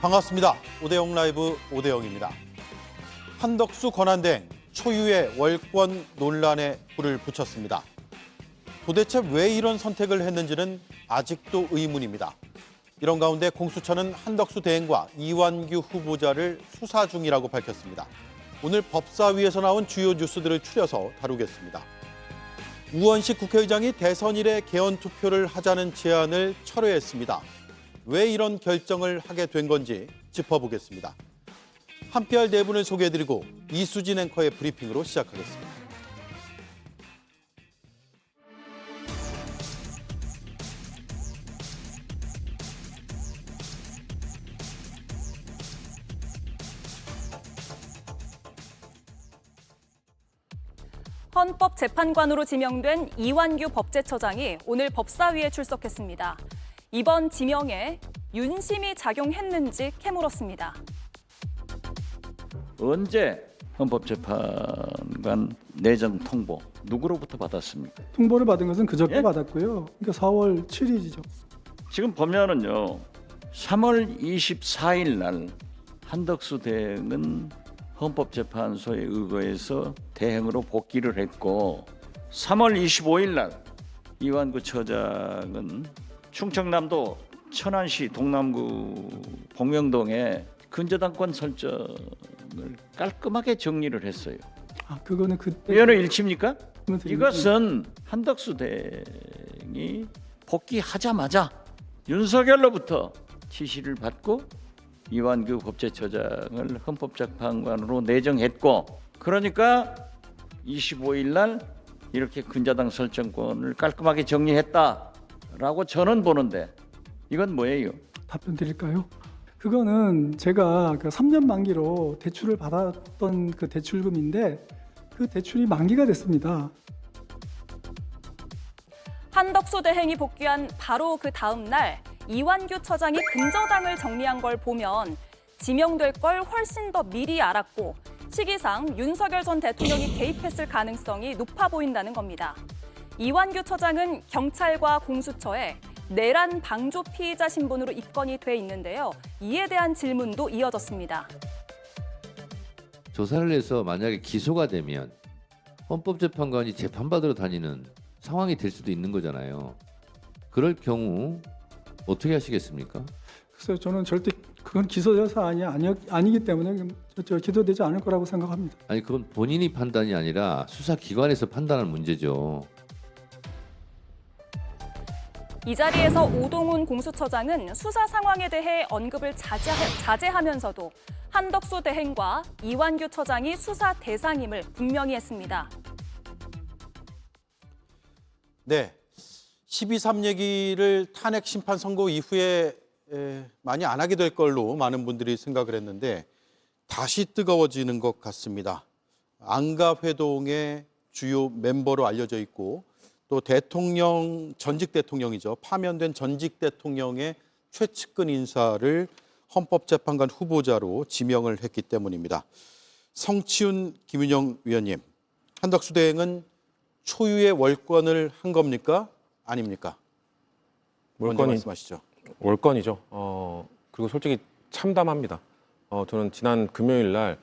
반갑습니다. 오대영 라이브 오대영입니다. 한덕수 권한대행 초유의 월권 논란에 불을 붙였습니다. 도대체 왜 이런 선택을 했는지는 아직도 의문입니다. 이런 가운데 공수처는 한덕수 대행과 이완규 후보자를 수사 중이라고 밝혔습니다. 오늘 법사위에서 나온 주요 뉴스들을 추려서 다루겠습니다. 우원식 국회의장이 대선 이래 개헌 투표를 하자는 제안을 철회했습니다. 왜 이런 결정을 하게 된 건지 짚어보겠습니다. 함께할 네 분을 소개해드리고 이수진 앵커의 브리핑으로 시작하겠습니다. 헌법재판관으로 지명된 이완규 법제처장이 오늘 법사위에 출석했습니다. 이번 지명에 윤심이 작용했는지 캐물었습니다. 언제 헌법재판관 내정 통보 누구로부터 받았습니까? 통보를 받은 것은 그저께 예? 받았고요. 그러니까 4월 7일이죠. 지금 보면은요, 3월 24일 날 한덕수 대행은 헌법재판소에 의거해서 대행으로 복귀를 했고, 3월 25일 날 이완구 처장은 충청남도 천안시 동남구 봉명동에 근저당권 설정을 깔끔하게 정리를 했어요. 그거는 그때 의원의 일치입니까? 말씀드리는 이것은 한덕수 대행이 복귀하자마자 윤석열로부터 지시를 받고 이완규 법제처장을 헌법재판관으로 내정했고, 그러니까 25일 날 이렇게 근저당 설정권을 깔끔하게 정리했다라고 저는 보는데, 이건 뭐예요? 답변 드릴까요? 그거는 제가 그 3년 만기로 대출을 받았던 그 대출금인데 그 대출이 만기가 됐습니다. 한덕수 대행이 복귀한 바로 그 다음 날 이완규 처장이 근저당을 정리한 걸 보면 지명될 걸 훨씬 더 미리 알았고 시기상 윤석열 전 대통령이 개입했을 가능성이 높아 보인다는 겁니다. 이완규 처장은 경찰과 공수처에 내란 방조 피의자 신분으로 입건이 돼 있는데요. 이에 대한 질문도 이어졌습니다. 조사를 해서 만약에 기소가 되면 헌법재판관이 재판받으러 다니는 상황이 될 수도 있는 거잖아요. 그럴 경우 어떻게 하시겠습니까? 그래서 저는 절대 그건 기소 사안이 아니기 때문에 기소되지 않을 거라고 생각합니다. 아니 그건 본인이 판단이 아니라 수사기관에서 판단하는 문제죠. 이 자리에서 오동훈 공수처장은 수사 상황에 대해 언급을 자제하면서도 한덕수 대행과 이완규 처장이 수사 대상임을 분명히 했습니다. 네, 12.3 얘기를 탄핵 심판 선고 이후에 많이 안 하게 될 걸로 많은 분들이 생각을 했는데 다시 뜨거워지는 것 같습니다. 안가회동의 주요 멤버로 알려져 있고 또 대통령, 전직 대통령이죠. 파면된 전직 대통령의 최측근 인사를 헌법재판관 후보자로 지명을 했기 때문입니다. 성치훈, 김윤영 위원님, 한덕수 대행은 초유의 월권을 한 겁니까? 아닙니까? 먼저 말씀하시죠. 월권이죠. 그리고 솔직히 참담합니다. 저는 지난 금요일 날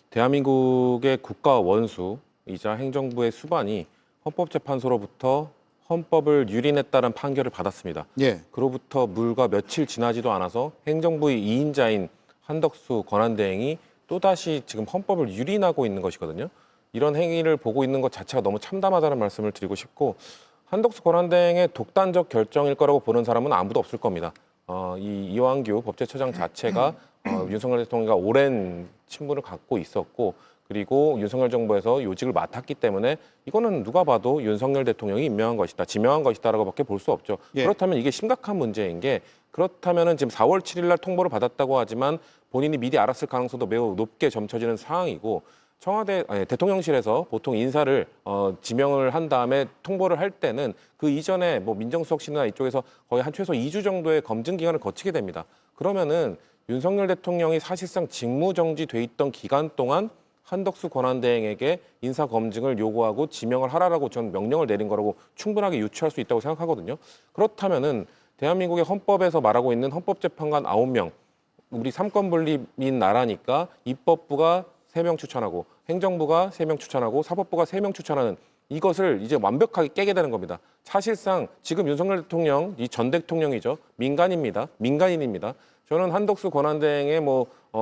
대한민국의 국가 원수이자 행정부의 수반이 헌법재판소로부터 헌법을 유린했다는 판결을 받았습니다. 예. 그로부터 물과 며칠 지나지도 않아서 행정부의 2인자인 한덕수 권한대행이 또다시 지금 헌법을 유린하고 있는 것이거든요. 이런 행위를 보고 있는 것 자체가 너무 참담하다는 말씀을 드리고 싶고, 한덕수 권한대행의 독단적 결정일 거라고 보는 사람은 아무도 없을 겁니다. 이완규 법제처장 자체가 윤석열 대통령과 오랜 친분을 갖고 있었고, 그리고 윤석열 정부에서 요직을 맡았기 때문에 이거는 누가 봐도 윤석열 대통령이 임명한 것이다, 지명한 것이다라고밖에 볼 수 없죠. 예. 그렇다면 이게 심각한 문제인 게, 그렇다면은 지금 4월 7일 날 통보를 받았다고 하지만 본인이 미리 알았을 가능성도 매우 높게 점쳐지는 상황이고, 대통령실에서 보통 인사를 지명을 한 다음에 통보를 할 때는 그 이전에 뭐 민정수석실이나 이쪽에서 거의 한 최소 2주 정도의 검증 기간을 거치게 됩니다. 그러면은 윤석열 대통령이 사실상 직무정지돼 있던 기간 동안 한덕수 권한대행에게 인사검증을 요구하고 지명을 하라라고 전 명령을 내린 거라고 충분하게 유추할 수 있다고 생각하거든요. 그렇다면은 대한민국의 헌법에서 말하고 있는 헌법재판관 9명, 우리 삼권 분립인 나라니까 입법부가 3명 추천하고 행정부가 3명 추천하고 사법부가 3명 추천하는 이것을 이제 완벽하게 깨게 되는 겁니다. 사실상 지금 윤석열 대통령, 이 전 대통령이죠. 민간인입니다. 저는 한덕수 권한대행의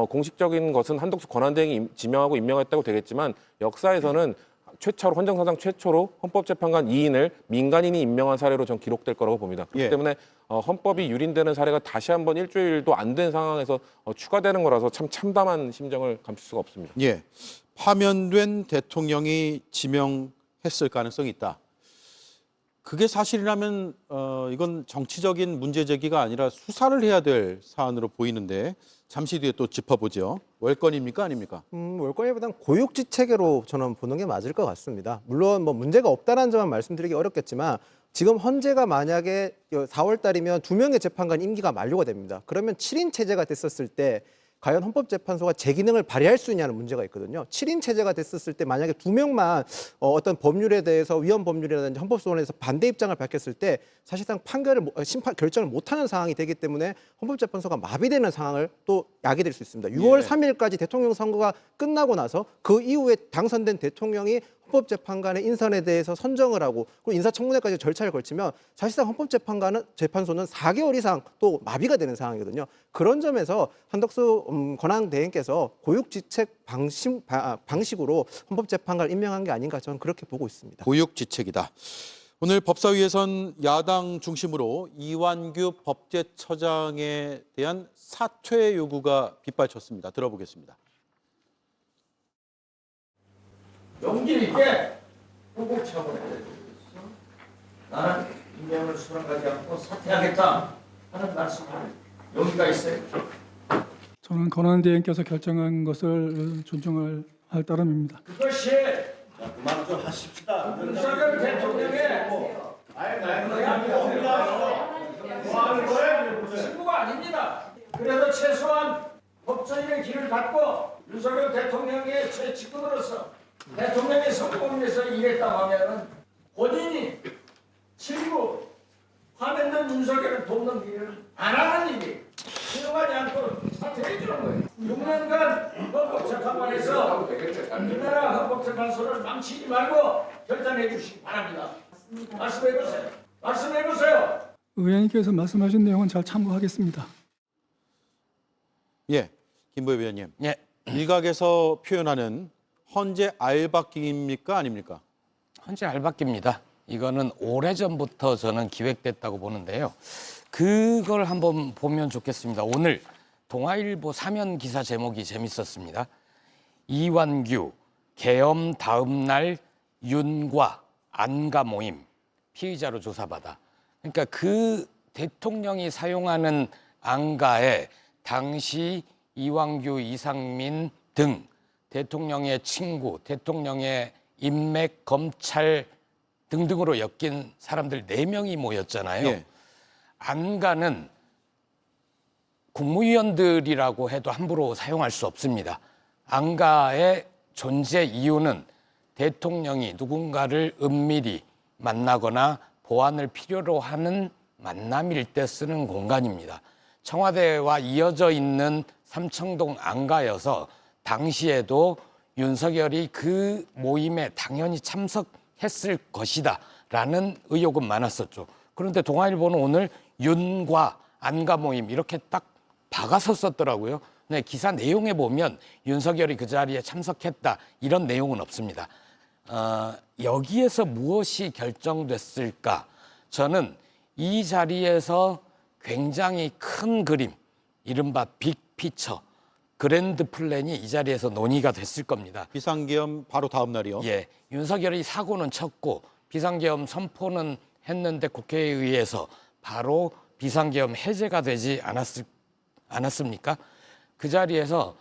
공식적인 것은 한덕수 권한대행이 지명하고 임명했다고 되겠지만 역사에서는 최초로 헌정사상 최초로 헌법재판관 2인을 민간인이 임명한 사례로 전 기록될 거라고 봅니다. 그렇기 예. 때문에 헌법이 유린되는 사례가 다시 한번 일주일도 안 된 상황에서 추가되는 거라서 참 참담한 심정을 감출 수가 없습니다. 예, 파면된 대통령이 지명했을 가능성이 있다. 그게 사실이라면 이건 정치적인 문제 제기가 아니라 수사를 해야 될 사안으로 보이는데 잠시 뒤에 또 짚어보죠. 월권입니까 아닙니까? 월권이보다는 고육지체계로 저는 보는 게 맞을 것 같습니다. 물론 뭐 문제가 없다는 점만 말씀드리기 어렵겠지만 지금 헌재가 만약에 4월 달이면 2명의 재판관 임기가 만료가 됩니다. 그러면 7인 체제가 됐었을 때 과연 헌법재판소가 제 기능을 발휘할 수 있냐는 문제가 있거든요. 7인 체제가 됐었을 때 만약에 2명만 어떤 법률에 대해서 위헌 법률이라든지 헌법소원에서 반대 입장을 밝혔을 때 사실상 결정을 못하는 상황이 되기 때문에 헌법재판소가 마비되는 상황을 또 야기될 수 있습니다. 6월 3일까지 대통령 선거가 끝나고 나서 그 이후에 당선된 대통령이 헌법재판관의 인선에 대해서 선정을 하고 그리고 인사청문회까지 절차를 걸치면 사실상 헌법재판소는 4개월 이상 또 마비가 되는 상황이거든요. 그런 점에서 한덕수 권한대행께서 고육지책 방식으로 헌법재판관을 임명한 게 아닌가 저는 그렇게 보고 있습니다. 고육지책이다. 오늘 법사위에선 야당 중심으로 이완규 법제처장에 대한 사퇴 요구가 빗발쳤습니다. 들어보겠습니다. 용기 있게 후보 처분해 주겠어. 나는 임명을 수락하지 않고 사퇴하겠다 하는 말씀을 용기가 있어요. 저는 권한대행께서 결정한 것을 존중할 따름입니다. 그것이 그만 좀 하십시다. 윤석열 대통령의 친구가 아닙니다. 그래도 최소한 법조인의 길을 닫고 윤석열 대통령의 최측근으로서 대통령의 성공을 위해서 일했다고 하면 본인이 친구 화면된 윤석열을 돕는 일을 안 하는 일이 수용하지 않고 사퇴해 주는 거예요. 6년간 헌법재판관에서 우리나라 헌법재판소를 망치지 말고 결단해 주시기 바랍니다. 말씀해 보세요. 말씀해 보세요. 의원님께서 말씀하신 내용은 잘 참고하겠습니다. 예, 김보엽 위원님. 예. 일각에서 표현하는 헌재 알박기입니까 아닙니까? 헌재 알박기입니다. 이거는 오래전부터 저는 기획됐다고 보는데요. 그걸 한번 보면 좋겠습니다. 오늘 동아일보 사면 기사 제목이 재밌었습니다. 이완규 계엄 다음 날 윤과 안가 모임 피의자로 조사받아. 그러니까 그 대통령이 사용하는 안가에 당시 이완규, 이상민 등 대통령의 친구, 대통령의 인맥, 검찰 등등으로 엮인 사람들 4명이 모였잖아요. 예. 안가는 국무위원들이라고 해도 함부로 사용할 수 없습니다. 안가의 존재 이유는 대통령이 누군가를 은밀히 만나거나 보안을 필요로 하는 만남일 때 쓰는 공간입니다. 청와대와 이어져 있는 삼청동 안가여서 당시에도 윤석열이 그 모임에 당연히 참석했을 것이다 라는 의혹은 많았었죠. 그런데 동아일보는 오늘 윤과 안가 모임 이렇게 딱 박아서 썼더라고요. 네, 기사 내용에 보면 윤석열이 그 자리에 참석했다 이런 내용은 없습니다. 여기에서 무엇이 결정됐을까? 저는 이 자리에서 굉장히 큰 그림, 이른바 빅피처, 그랜드 플랜이 이 자리에서 논의가 됐을 겁니다. 비상계엄 바로 다음 날이요. 예, 윤석열이 사고는 쳤고 비상계엄 선포는 했는데 국회에 의해서 바로 비상계엄 해제가 되지 않았습니까? 그 자리에서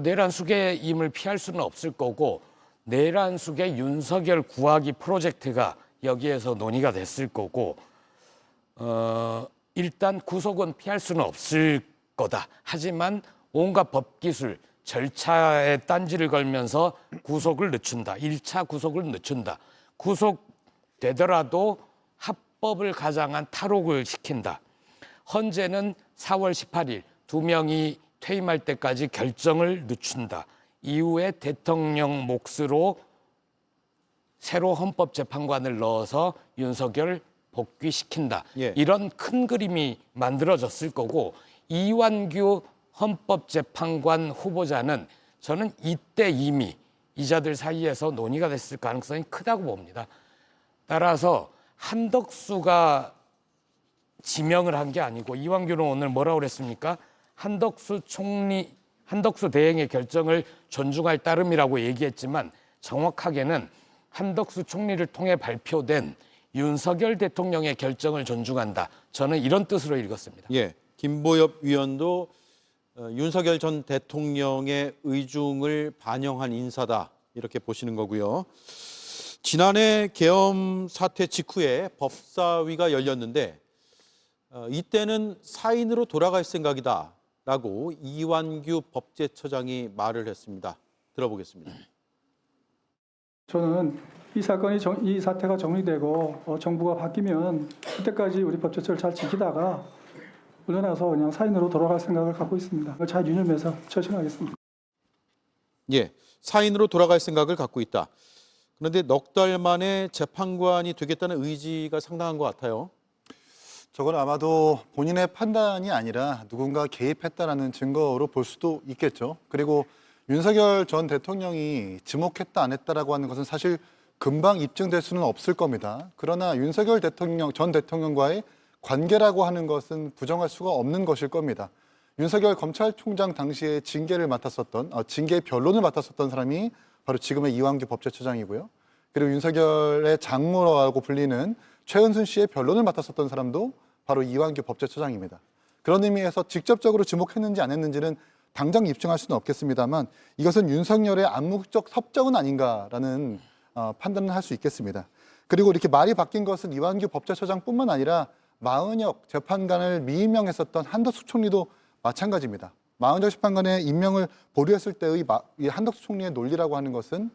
내란 수계임을 피할 수는 없을 거고 내란 수계 윤석열 구하기 프로젝트가 여기에서 논의가 됐을 거고 일단 구속은 피할 수는 없을 거다. 하지만 온갖 법기술, 절차에 딴지를 걸면서 구속을 늦춘다. 1차 구속을 늦춘다. 구속되더라도 합법을 가장한 탈옥을 시킨다. 헌재는 4월 18일 2명이 퇴임할 때까지 결정을 늦춘다. 이후에 대통령 몫으로 새로 헌법재판관을 넣어서 윤석열 복귀시킨다. 예. 이런 큰 그림이 만들어졌을 거고 이완규 헌법재판관 후보자는 저는 이때 이미 이자들 사이에서 논의가 됐을 가능성이 크다고 봅니다. 따라서 한덕수가 지명을 한 게 아니고 이완규는 오늘 뭐라고 그랬습니까? 한덕수 대행의 결정을 존중할 따름이라고 얘기했지만 정확하게는 한덕수 총리를 통해 발표된 윤석열 대통령의 결정을 존중한다. 저는 이런 뜻으로 읽었습니다. 예, 김보엽 위원도 윤석열 전 대통령의 의중을 반영한 인사다 이렇게 보시는 거고요. 지난해 계엄 사태 직후에 법사위가 열렸는데 이때는 사인으로 돌아갈 생각이다라고 이완규 법제처장이 말을 했습니다. 들어보겠습니다. 저는 이 사태가 정리되고 정부가 바뀌면 그때까지 우리 법 질서를 잘 지키다가 물러나서 그냥 사인으로 돌아갈 생각을 갖고 있습니다. 그걸 잘 유념해서 처신하겠습니다. 예, 사인으로 돌아갈 생각을 갖고 있다. 그런데 넉 달 만에 재판관이 되겠다는 의지가 상당한 것 같아요. 저건 아마도 본인의 판단이 아니라 누군가 개입했다라는 증거로 볼 수도 있겠죠. 그리고 윤석열 전 대통령이 지목했다 안 했다라고 하는 것은 사실 금방 입증될 수는 없을 겁니다. 그러나 윤석열 전 대통령과의 관계라고 하는 것은 부정할 수가 없는 것일 겁니다. 윤석열 검찰총장 당시에 징계 변론을 맡았었던 사람이 바로 지금의 이완규 법제처장이고요. 그리고 윤석열의 장모라고 불리는 최은순 씨의 변론을 맡았었던 사람도 바로 이완규 법제처장입니다. 그런 의미에서 직접적으로 지목했는지 안 했는지는 당장 입증할 수는 없겠습니다만 이것은 윤석열의 암묵적 섭정은 아닌가라는 판단을 할 수 있겠습니다. 그리고 이렇게 말이 바뀐 것은 이완규 법제처장뿐만 아니라 마은혁 재판관을 미임명했었던 한덕수 총리도 마찬가지입니다. 마은혁 재판관의 임명을 보류했을 때의 이 한덕수 총리의 논리라고 하는 것은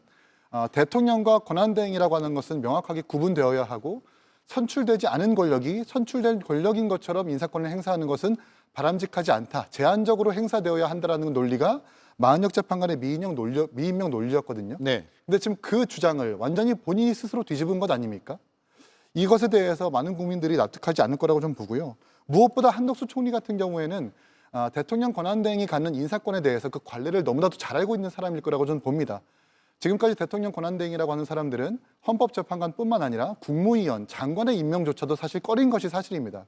대통령과 권한대행이라고 하는 것은 명확하게 구분되어야 하고 선출되지 않은 권력이 선출된 권력인 것처럼 인사권을 행사하는 것은 바람직하지 않다. 제한적으로 행사되어야 한다는 논리가 마은혁 재판관의 미임명 논리였거든요. 네. 근데 지금 그 주장을 완전히 본인이 스스로 뒤집은 것 아닙니까? 이것에 대해서 많은 국민들이 납득하지 않을 거라고 좀 보고요. 무엇보다 한덕수 총리 같은 경우에는 대통령 권한대행이 갖는 인사권에 대해서 그 관례를 너무나도 잘 알고 있는 사람일 거라고 저는 봅니다. 지금까지 대통령 권한대행이라고 하는 사람들은 헌법재판관뿐만 아니라 국무위원, 장관의 임명조차도 사실 꺼린 것이 사실입니다.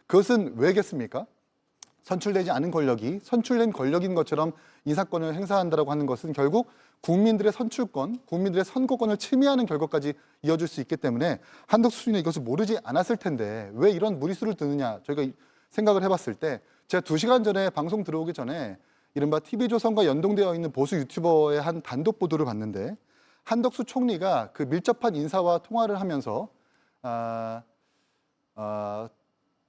그것은 왜겠습니까? 선출되지 않은 권력이 선출된 권력인 것처럼 인사권을 행사한다고 하는 것은 결국 국민들의 선출권, 국민들의 선거권을 침해하는 결과까지 이어질 수 있기 때문에 한덕수 총리는 이것을 모르지 않았을 텐데 왜 이런 무리수를 드느냐 저희가 생각을 해봤을 때 제가 2시간 전에 방송 들어오기 전에 이른바 TV조선과 연동되어 있는 보수 유튜버의 한 단독 보도를 봤는데 한덕수 총리가 그 밀접한 인사와 통화를 하면서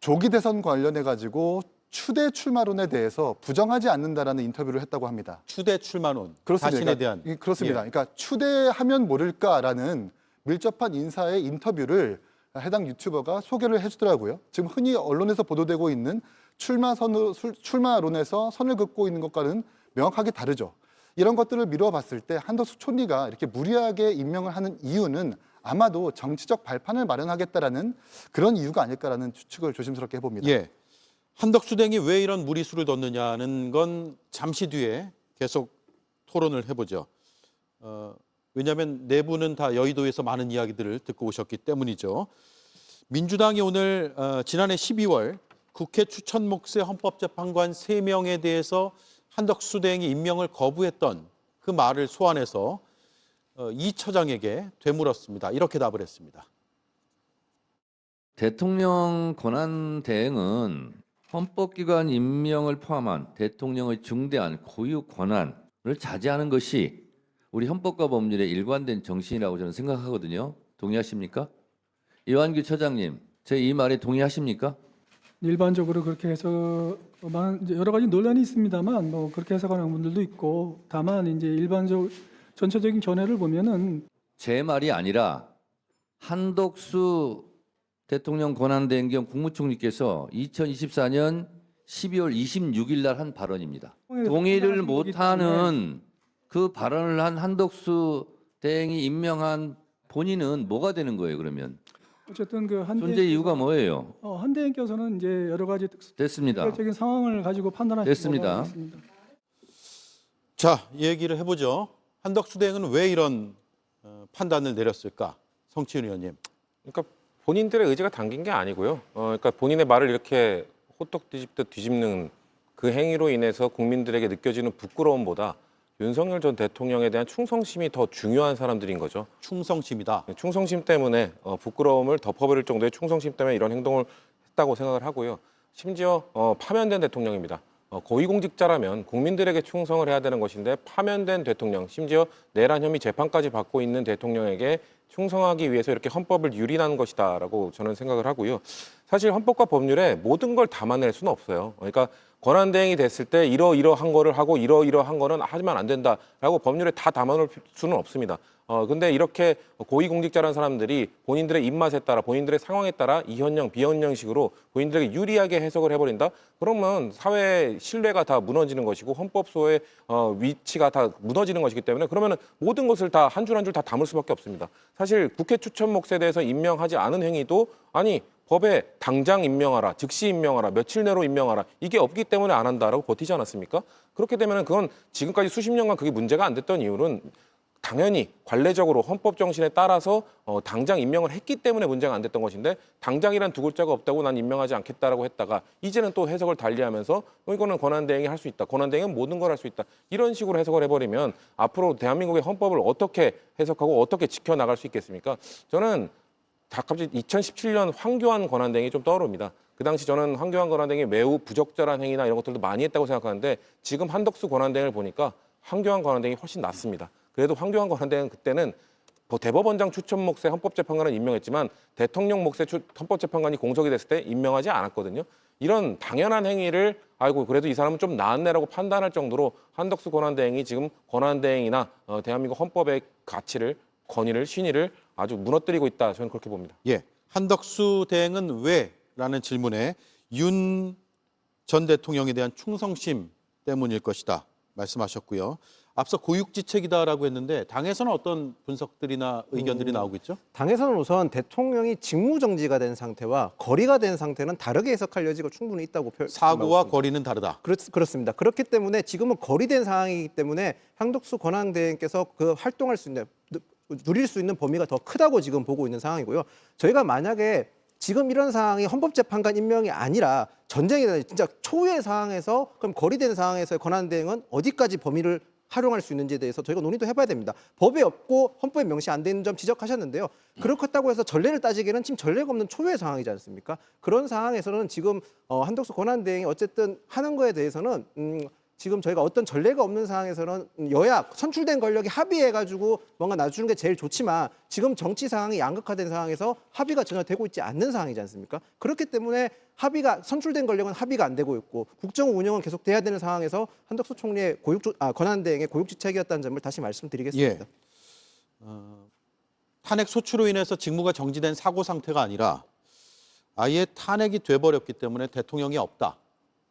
조기 대선 관련해 가지고 추대 출마론에 대해서 부정하지 않는다라는 인터뷰를 했다고 합니다. 추대 출마론, 그렇습니다. 자신에 대한. 그렇습니다. 예. 그러니까 추대하면 모를까라는 밀접한 인사의 인터뷰를 해당 유튜버가 소개를 해주더라고요. 지금 흔히 언론에서 보도되고 있는 출마론에서 선을 긋고 있는 것과는 명확하게 다르죠. 이런 것들을 미루어 봤을 때 한덕수 총리가 이렇게 무리하게 임명을 하는 이유는 아마도 정치적 발판을 마련하겠다라는 그런 이유가 아닐까라는 추측을 조심스럽게 해봅니다. 예. 한덕수 대행이 왜 이런 무리수를 뒀느냐는 건 잠시 뒤에 계속 토론을 해보죠. 왜냐하면 내부는 다 여의도에서 많은 이야기들을 듣고 오셨기 때문이죠. 민주당이 오늘 지난해 12월 국회 추천 몫의 헌법재판관 3명에 대해서 한덕수 대행이 임명을 거부했던 그 말을 소환해서 이 처장에게 되물었습니다. 이렇게 답을 했습니다. 대통령 권한 대행은 헌법기관 임명을 포함한 대통령의 중대한 고유 권한을 자제하는 것이 우리 헌법과 법률의 일관된 정신이라고 저는 생각하거든요. 동의하십니까? 이완규 처장님, 제 이 말에 동의하십니까? 일반적으로 그렇게 해서 이제 여러 가지 논란이 있습니다만 뭐 그렇게 해석하는 분들도 있고 다만 이제 전체적인 견해를 보면은 제 말이 아니라 한덕수 대통령 권한대행 겸 국무총리께서 2024년 12월 26일 날 한 발언입니다. 통일을 동의를 하는 거기 못하는 그 발언을 한 한덕수 대행이 임명한 본인은 뭐가 되는 거예요? 그러면 어쨌든 그 존재 이유가 뭐예요? 한대행께서는 이제 여러 가지 됐습니다. 특별적인 상황을 가지고 판단하시는 됐습니다. 걸로 알겠습니다. 자, 얘기를 해보죠. 한덕수 대행은 왜 이런 판단을 내렸을까? 성치윤 의원님. 그러니까 본인들의 의지가 담긴 게 아니고요. 그러니까 본인의 말을 이렇게 호떡 뒤집듯 뒤집는 그 행위로 인해서 국민들에게 느껴지는 부끄러움보다 윤석열 전 대통령에 대한 충성심이 더 중요한 사람들인 거죠. 충성심이다. 충성심 때문에 부끄러움을 덮어버릴 정도의 충성심 때문에 이런 행동을 했다고 생각을 하고요. 심지어 파면된 대통령입니다. 고위공직자라면 국민들에게 충성을 해야 되는 것인데 파면된 대통령, 심지어 내란 혐의 재판까지 받고 있는 대통령에게 충성하기 위해서 이렇게 헌법을 유린하는 것이다라고 저는 생각을 하고요. 사실 헌법과 법률에 모든 걸 담아낼 수는 없어요. 그러니까 권한대행이 됐을 때 이러이러한 거를 하고 이러이러한 거는 하면 안 된다라고 법률에 다 담아놓을 수는 없습니다. 근데 이렇게 고위공직자라는 사람들이 본인들의 입맛에 따라 본인들의 상황에 따라 이현령, 비현령식으로 본인들에게 유리하게 해석을 해버린다? 그러면 사회의 신뢰가 다 무너지는 것이고 헌법소의 위치가 다 무너지는 것이기 때문에 그러면 모든 것을 다 한 줄 한 줄 다 담을 수밖에 없습니다. 사실 국회 추천 몫에 대해서 임명하지 않은 행위도 아니 법에 당장 임명하라, 즉시 임명하라, 며칠 내로 임명하라 이게 없기 때문에 안 한다라고 버티지 않았습니까? 그렇게 되면 그건 지금까지 수십 년간 그게 문제가 안 됐던 이유는 당연히 관례적으로 헌법 정신에 따라서 당장 임명을 했기 때문에 문제가 안 됐던 것인데 당장이란 두 글자가 없다고 난 임명하지 않겠다라고 했다가 이제는 또 해석을 달리하면서 이거는 권한대행이 할 수 있다. 권한대행은 모든 걸 할 수 있다. 이런 식으로 해석을 해버리면 앞으로 대한민국의 헌법을 어떻게 해석하고 어떻게 지켜나갈 수 있겠습니까? 저는 갑자기 2017년 황교안 권한대행이 좀 떠오릅니다. 그 당시 저는 황교안 권한대행이 매우 부적절한 행위나 이런 것들도 많이 했다고 생각하는데 지금 한덕수 권한대행을 보니까 황교안 권한대행이 훨씬 낫습니다. 그래도 황교안 권한대행은 그때는 대법원장 추천 몫의 헌법재판관을 임명했지만 대통령 몫의 헌법재판관이 공석이 됐을 때 임명하지 않았거든요. 이런 당연한 행위를 아이고 그래도 이 사람은 좀 나았네라고 판단할 정도로 한덕수 권한대행이 지금 권한대행이나 대한민국 헌법의 가치를 권위를 신의를 아주 무너뜨리고 있다. 저는 그렇게 봅니다. 예, 한덕수 대행은 왜? 라는 질문에 윤 전 대통령에 대한 충성심 때문일 것이다 말씀하셨고요. 앞서 고육지책이다라고 했는데 당에서는 어떤 분석들이나 의견들이 나오고 있죠? 당에서는 우선 대통령이 직무정지가 된 상태와 거리가 된 상태는 다르게 해석할 여지가 충분히 있다고 사고와 거리는 다르다. 그렇습니다. 그렇기 때문에 지금은 거리된 상황이기 때문에 한덕수 권한대행께서 그 활동할 수 있는 누릴 수 있는 범위가 더 크다고 지금 보고 있는 상황이고요. 저희가 만약에 지금 이런 상황이 헌법재판관 임명이 아니라 전쟁이나 진짜 초유의 상황에서 그럼 거리된 상황에서의 권한대행은 어디까지 범위를 활용할 수 있는지에 대해서 저희가 논의도 해봐야 됩니다. 법에 없고 헌법에 명시 안 되는 점 지적하셨는데요. 그렇다고 해서 전례를 따지기에는 지금 전례가 없는 초유의 상황이지 않습니까? 그런 상황에서는 지금 한덕수 권한대행이 어쨌든 하는 거에 대해서는 지금 저희가 어떤 전례가 없는 상황에서는 여야 선출된 권력이 합의해가지고 뭔가 놔주는 게 제일 좋지만 지금 정치 상황이 양극화된 상황에서 합의가 전혀 되고 있지 않는 상황이지 않습니까? 그렇기 때문에 합의가 선출된 권력은 합의가 안 되고 있고 국정 운영은 계속 돼야 되는 상황에서 한덕수 총리의 권한대행의 고육지책이었다는 점을 다시 말씀드리겠습니다. 예. 탄핵 소추로 인해서 직무가 정지된 사고 상태가 아니라 아예 탄핵이 돼버렸기 때문에 대통령이 없다.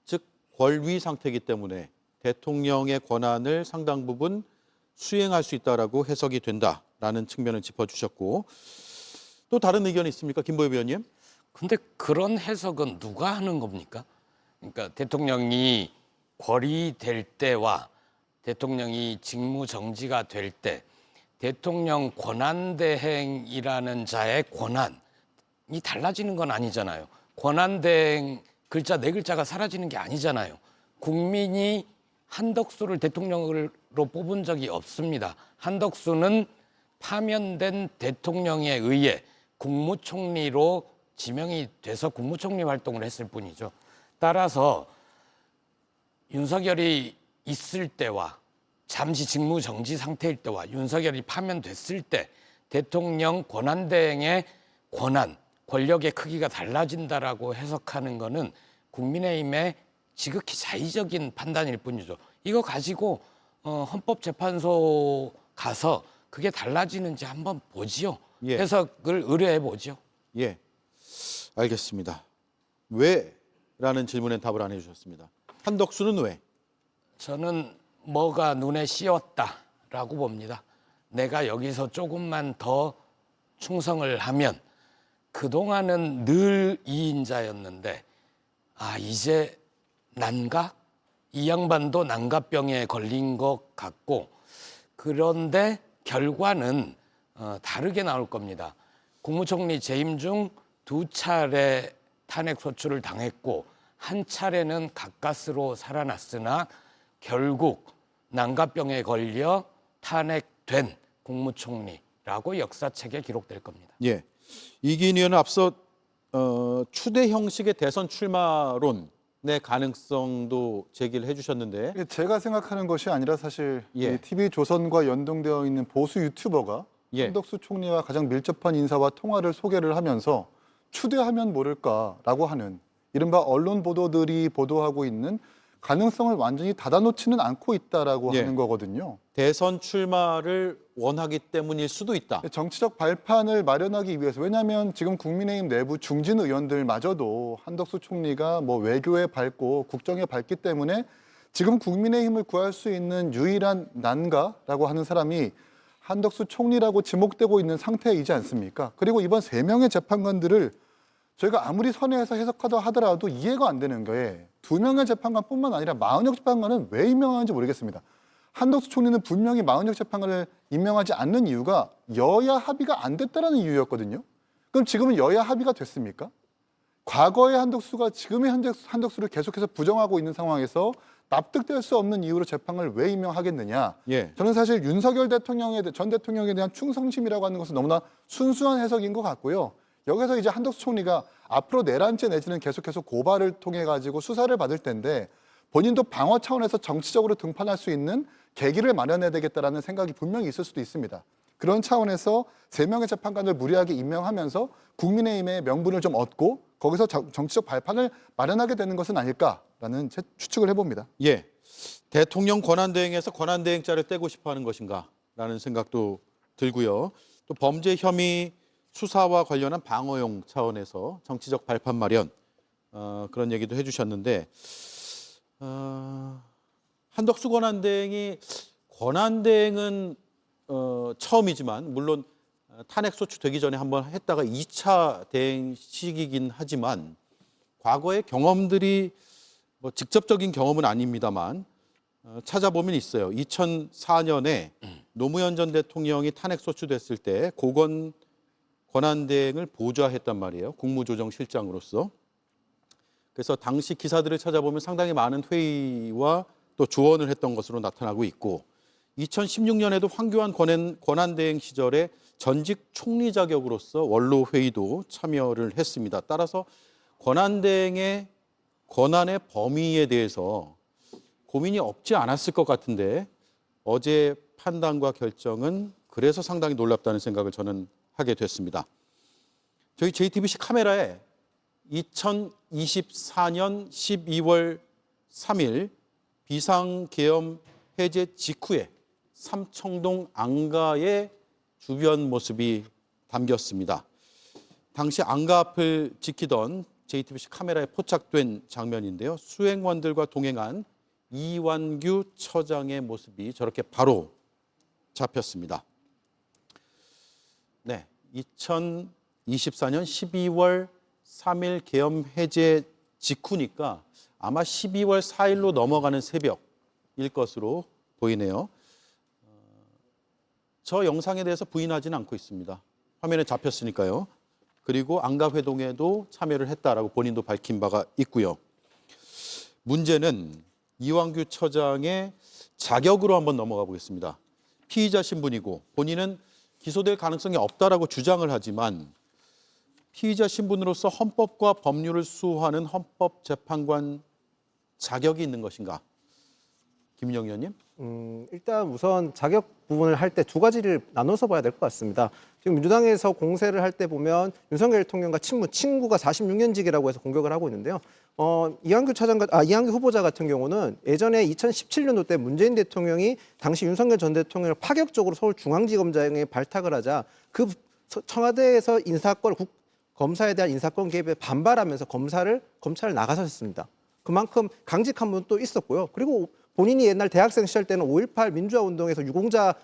즉 권위 상태이기 때문에 대통령의 권한을 상당 부분 수행할 수 있다라고 해석이 된다라는 측면을 짚어주셨고 또 다른 의견이 있습니까? 김보엽 의원님. 근데 그런 해석은 누가 하는 겁니까? 그러니까 대통령이 권위될 때와 대통령이 직무 정지가 될 때 대통령 권한대행이라는 자의 권한이 달라지는 건 아니잖아요. 권한대행 글자 네 글자가 사라지는 게 아니잖아요. 국민이 한덕수를 대통령으로 뽑은 적이 없습니다. 한덕수는 파면된 대통령에 의해 국무총리로 지명이 돼서 국무총리 활동을 했을 뿐이죠. 따라서 윤석열이 있을 때와 잠시 직무 정지 상태일 때와 윤석열이 파면됐을 때 대통령 권한대행의 권력의 크기가 달라진다라고 해석하는 거는 국민의힘의 지극히 자의적인 판단일 뿐이죠. 이거 가지고 헌법재판소 가서 그게 달라지는지 한번 보지요. 해석을 의뢰해 보죠. 예, 알겠습니다. 왜 라는 질문에 답을 안 해주셨습니다. 한덕수는 왜? 저는 뭐가 눈에 씌었다라고 봅니다. 내가 여기서 조금만 더 충성을 하면 그동안은 늘 2인자였는데 이제 난가? 이 양반도 난가병에 걸린 것 같고 그런데 결과는 다르게 나올 겁니다. 국무총리 재임 중 2차례 탄핵 소추를 당했고 한 차례는 가까스로 살아났으나 결국 난가병에 걸려 탄핵된 국무총리라고 역사책에 기록될 겁니다. 예, 이기인 의원은 앞서 추대 형식의 대선 출마론의 가능성도 제기를 해주셨는데 제가 생각하는 것이 아니라 사실 예. 이 TV조선과 연동되어 있는 보수 유튜버가 예. 한덕수 총리와 가장 밀접한 인사와 통화를 소개를 하면서 추대하면 모를까라고 하는 이른바 언론 보도들이 보도하고 있는 가능성을 완전히 닫아놓지는 않고 있다라고 예. 하는 거거든요. 대선 출마를 원하기 때문일 수도 있다. 정치적 발판을 마련하기 위해서 왜냐하면 지금 국민의힘 내부 중진 의원들마저도 한덕수 총리가 뭐 외교에 밝고 국정에 밝기 때문에 지금 국민의힘을 구할 수 있는 유일한 난가라고 하는 사람이 한덕수 총리라고 지목되고 있는 상태이지 않습니까? 그리고 이번 3명의 재판관들을 저희가 아무리 선회해서 해석하다 하더라도 이해가 안 되는 게 2명의 재판관뿐만 아니라 마은혁 재판관은 왜 임명하는지 모르겠습니다. 한덕수 총리는 분명히 마은혁 재판관을 임명하지 않는 이유가 여야 합의가 안 됐다는 이유였거든요. 그럼 지금은 여야 합의가 됐습니까? 과거의 한덕수가 지금의 한덕수를 계속해서 부정하고 있는 상황에서 납득될 수 없는 이유로 재판을 왜 임명하겠느냐. 예. 저는 사실 윤석열 전 대통령에 대한 충성심이라고 하는 것은 너무나 순수한 해석인 것 같고요. 여기서 이제 한덕수 총리가 앞으로 내란죄 내지는 계속해서 고발을 통해 가지고 수사를 받을 텐데 본인도 방어 차원에서 정치적으로 등판할 수 있는 계기를 마련해야 되겠다라는 생각이 분명히 있을 수도 있습니다. 그런 차원에서 3명의 재판관을 무리하게 임명하면서 국민의힘의 명분을 좀 얻고 거기서 정치적 발판을 마련하게 되는 것은 아닐까라는 제 추측을 해봅니다. 예, 대통령 권한대행에서 권한대행자를 떼고 싶어하는 것인가라는 생각도 들고요. 또 범죄 혐의 수사와 관련한 방어용 차원에서 정치적 발판 마련 그런 얘기도 해주셨는데 한덕수 권한대행이 권한대행은 처음이지만 물론 탄핵 소추되기 전에 한번 했다가 2차 대행식이긴 하지만 과거의 경험들이 뭐 직접적인 경험은 아닙니다만 찾아보면 있어요. 2004년에 노무현 전 대통령이 탄핵 소추됐을 때 고건 권한대행을 보좌했단 말이에요. 국무조정실장으로서. 그래서 당시 기사들을 찾아보면 상당히 많은 회의와 또 조언을 했던 것으로 나타나고 있고 2016년에도 황교안 권한대행 시절에 전직 총리 자격으로서 원로 회의도 참여를 했습니다. 따라서 권한대행의 권한의 범위에 대해서 고민이 없지 않았을 것 같은데 어제 판단과 결정은 그래서 상당히 놀랍다는 생각을 저는 하게 됐습니다. 저희 JTBC 카메라에 2024년 12월 3일 비상계엄 해제 직후에 삼청동 안가의 주변 모습이 담겼습니다. 당시 안가 앞을 지키던 JTBC 카메라에 포착된 장면인데요. 수행원들과 동행한 이완규 처장의 모습이 저렇게 바로 잡혔습니다. 네, 2024년 12월 3일 계엄 해제 직후니까 아마 12월 4일로 넘어가는 새벽일 것으로 보이네요. 저 영상에 대해서 부인하지는 않고 있습니다. 화면에 잡혔으니까요. 그리고 안가회동에도 참여를 했다라고 본인도 밝힌 바가 있고요. 문제는 이완규 처장의 자격으로 한번 넘어가 보겠습니다. 피의자 신분이고 본인은 기소될 가능성이 없다라고 주장을 하지만 피의자 신분으로서 헌법과 법률을 수호하는 헌법재판관 자격이 있는 것인가? 김민영 의원님? 일단 우선 자격 부분을 할 때 2가지를 나눠서 봐야 될 것 같습니다. 지금 민주당에서 공세를 할 때 보면 윤석열 대통령과 친구가 46년직이라고 해서 공격을 하고 있는데요. 이완규 후보자 같은 경우는 예전에 2017년도 때 문재인 대통령이 당시 윤석열 전 대통령을 파격적으로 서울중앙지검장에 발탁을 하자 그 청와대에서 인사권 검사에 대한 인사권 개입에 반발하면서 검찰을 나가셨습니다. 그만큼 강직한 분도 있었고요. 그리고 본인이 옛날 대학생 시절 때는 5.18 민주화 운동에서 유공자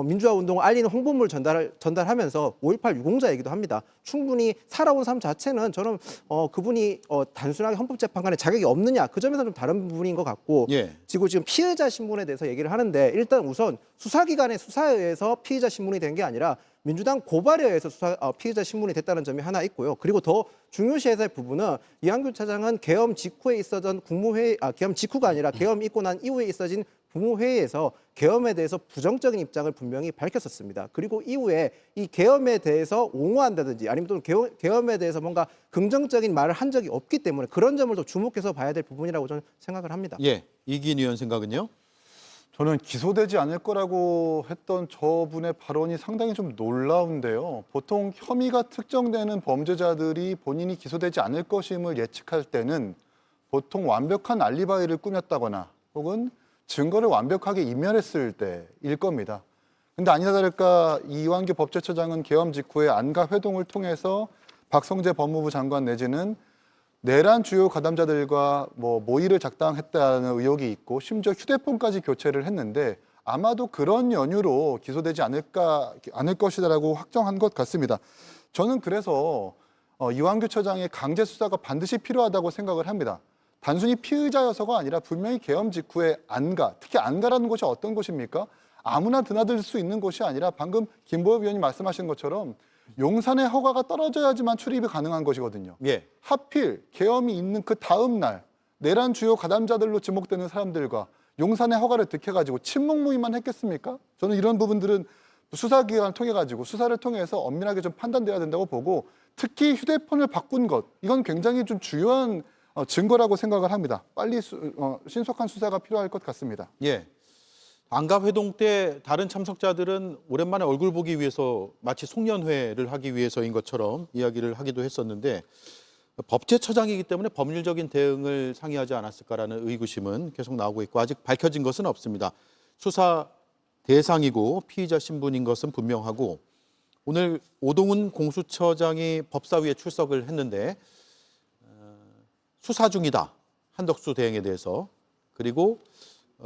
민주화 운동을 알리는 홍보물 전달하면서 5.18 유공자이기도 합니다. 충분히 살아온 삶 자체는 저는 그분이 단순하게 헌법재판관의 자격이 없느냐 그 점에서 좀 다른 부분인 것 같고 예. 지금 피해자 신문에 대해서 얘기를 하는데 일단 우선 수사기관의 수사에 의해서 피해자 신문이 된 게 아니라 민주당 고발에 의해서 피해자 신문이 됐다는 점이 하나 있고요. 그리고 더 중요시해야 할 부분은 이완규 차장은 계엄 직후에 있었던 계엄 직후가 아니라 계엄 있고 난 이후에 있어진 국무회의에서 계엄에 대해서 부정적인 입장을 분명히 밝혔었습니다. 그리고 이후에 이 계엄에 대해서 옹호한다든지 아니면 또 계엄에 대해서 뭔가 긍정적인 말을 한 적이 없기 때문에 그런 점을 더 주목해서 봐야 될 부분이라고 저는 생각을 합니다. 예, 이기인 의원 생각은요? 저는 기소되지 않을 거라고 했던 저분의 발언이 상당히 좀 놀라운데요. 보통 혐의가 특정되는 범죄자들이 본인이 기소되지 않을 것임을 예측할 때는 보통 완벽한 알리바이를 꾸몄다거나 혹은 증거를 완벽하게 인멸했을 때일 겁니다. 근데 아니나 다를까 이완규 법제처장은 계엄 직후에 안가 회동을 통해서 박성재 법무부 장관 내지는 내란 주요 가담자들과 모의를 작당했다는 의혹이 있고 심지어 휴대폰까지 교체를 했는데 아마도 그런 연유로 기소되지 않을 것이다라고 확정한 것 같습니다. 저는 그래서 이완규 처장의 강제 수사가 반드시 필요하다고 생각을 합니다. 단순히 피의자여서가 아니라 분명히 계엄 직후에 안가, 특히 안가라는 곳이 어떤 곳입니까? 아무나 드나들 수 있는 곳이 아니라 방금 김보엽 의원이 말씀하신 것처럼 용산의 허가가 떨어져야지만 출입이 가능한 것이거든요. 예. 하필 계엄이 있는 그 다음 날 내란 주요 가담자들로 지목되는 사람들과 용산의 허가를 득해가지고 침묵무의만 했겠습니까? 저는 이런 부분들은 수사기관을 통해가지고 수사를 통해서 엄밀하게 좀 판단돼야 된다고 보고 특히 휴대폰을 바꾼 것 이건 굉장히 좀 중요한 증거라고 생각을 합니다. 빨리 신속한 수사가 필요할 것 같습니다. 예. 안가 회동 때 다른 참석자들은 오랜만에 얼굴 보기 위해서 마치 송년회를 하기 위해서인 것처럼 이야기를 하기도 했었는데 법제처장이기 때문에 법률적인 대응을 상의하지 않았을까라는 의구심은 계속 나오고 있고 아직 밝혀진 것은 없습니다. 수사 대상이고 피의자 신분인 것은 분명하고 오늘 오동훈 공수처장이 법사위에 출석을 했는데 수사 중이다. 한덕수 대행에 대해서. 그리고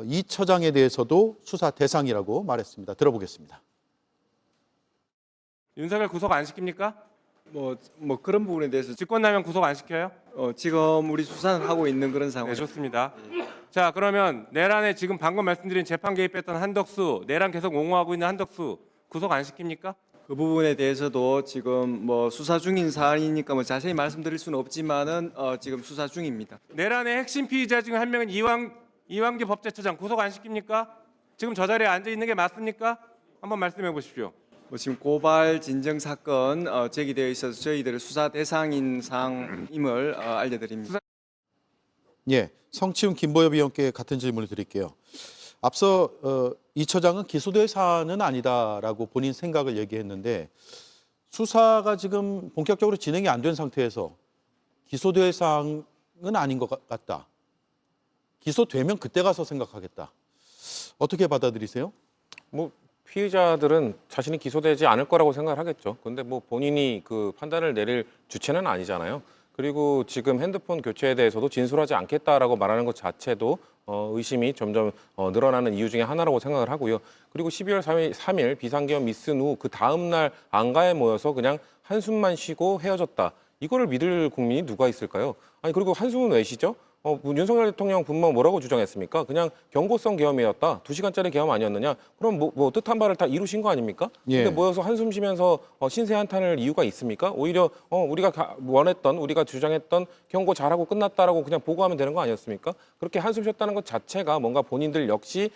이 처장에 대해서도 수사 대상이라고 말했습니다. 들어보겠습니다. 윤석열 구속 안 시킵니까? 뭐 그런 부분에 대해서 직권남용 구속 안 시켜요? 지금 우리 수사는 하고 있는 그런 상황. 네, 좋습니다. 자, 그러면 내란에 지금 방금 말씀드린 재판 개입했던 한덕수, 내란 계속 옹호하고 있는 한덕수 구속 안 시킵니까? 그 부분에 대해서도 지금 수사 중인 사안이니까 자세히 말씀드릴 수는 없지만은 지금 수사 중입니다. 내란의 핵심 피의자 중 한 명은 이완규 법제처장 구속 안 시킵니까? 지금 저 자리에 앉아 있는 게 맞습니까? 한번 말씀해 보십시오. 지금 고발 진정 사건 제기되어 있어서 저희들의 수사 대상인 상임을 알려드립니다. 예, 성치훈 김보엽 의원께 같은 질문을 드릴게요. 앞서 이 처장은 기소될 사안은 아니다라고 본인 생각을 얘기했는데 수사가 지금 본격적으로 진행이 안 된 상태에서 기소될 사안은 아닌 것 같다. 기소되면 그때 가서 생각하겠다. 어떻게 받아들이세요? 피의자들은 자신이 기소되지 않을 거라고 생각을 하겠죠. 근데 본인이 그 판단을 내릴 주체는 아니잖아요. 그리고 지금 핸드폰 교체에 대해서도 진술하지 않겠다라고 말하는 것 자체도 의심이 점점 늘어나는 이유 중에 하나라고 생각을 하고요. 그리고 12월 3일 비상계엄 있은 후 그 다음 날 안가에 모여서 그냥 한숨만 쉬고 헤어졌다. 이거를 믿을 국민이 누가 있을까요? 아니 그리고 한숨은 왜 쉬죠? 윤석열 대통령 분모 뭐라고 주장했습니까? 그냥 경고성 계엄이었다. 2시간짜리 계엄 아니었느냐? 그럼 뜻한 바를 다 이루신 거 아닙니까? 예. 근데 모여서 한숨 쉬면서 신세 한탄할 이유가 있습니까? 오히려 우리가 원했던, 우리가 주장했던 경고 잘하고 끝났다라고 그냥 보고하면 되는 거 아니었습니까? 그렇게 한숨 쉬었다는 것 자체가 뭔가 본인들 역시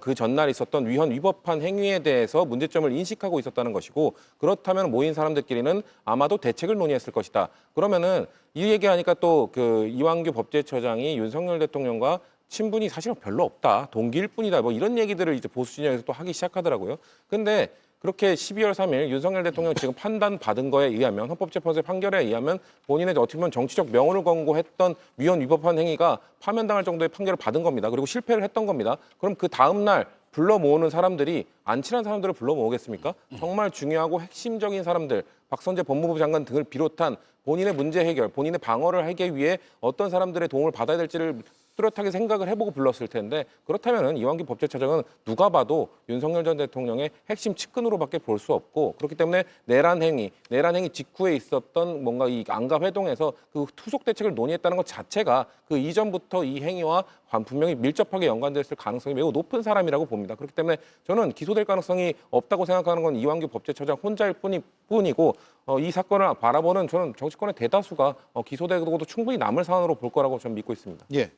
그 전날 있었던 위법한 행위에 대해서 문제점을 인식하고 있었다는 것이고 그렇다면 모인 사람들끼리는 아마도 대책을 논의했을 것이다. 그러면은 이 얘기하니까 또 그 이완규 법제처장이 윤석열 대통령과 친분이 사실은 별로 없다. 동기일 뿐이다. 이런 얘기들을 이제 보수 진영에서 또 하기 시작하더라고요. 근데 그렇게 12월 3일 윤석열 대통령 지금 판단받은 거에 의하면 헌법재판소의 판결에 의하면 본인의 어떻게 보면 정치적 명운을 권고했던 위헌 위법한 행위가 파면당할 정도의 판결을 받은 겁니다. 그리고 실패를 했던 겁니다. 그럼 그 다음 날 불러 모으는 사람들이 안 친한 사람들을 불러 모으겠습니까? 정말 중요하고 핵심적인 사람들, 박선재 법무부 장관 등을 비롯한 본인의 문제 해결, 본인의 방어를 하기 위해 어떤 사람들의 도움을 받아야 될지를 뚜렷하게 생각을 해보고 불렀을 텐데, 그렇다면 이완규 법제처장은 누가 봐도 윤석열 전 대통령의 핵심 측근으로밖에 볼 수 없고, 그렇기 때문에 내란 행위 직후에 있었던 뭔가 이 안가 회동에서 그 투속 대책을 논의했다는 것 자체가 그 이전부터 이 행위와 분명히 밀접하게 연관됐을 가능성이 매우 높은 사람이라고 봅니다. 그렇기 때문에 저는 기소될 가능성이 없다고 생각하는 건 이완규 법제처장 혼자일 뿐이고, 이 사건을 바라보는 저는 정치권의 대다수가 기소되고도 충분히 남을 사안으로 볼 거라고 저는 믿고 있습니다. 예.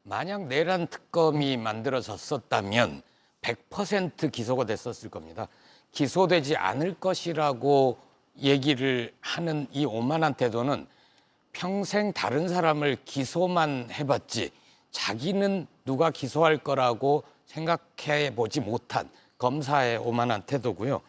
만약 내란 특검이 만들어졌었다면 100% 기소가 됐었을 겁니다. 기소되지 않을 것이라고 얘기를 하는 이 오만한 태도는 평생 다른 사람을 기소만 해봤지 자기는 누가 기소할 거라고 생각해 보지 못한 검사의 오만한 태도고요.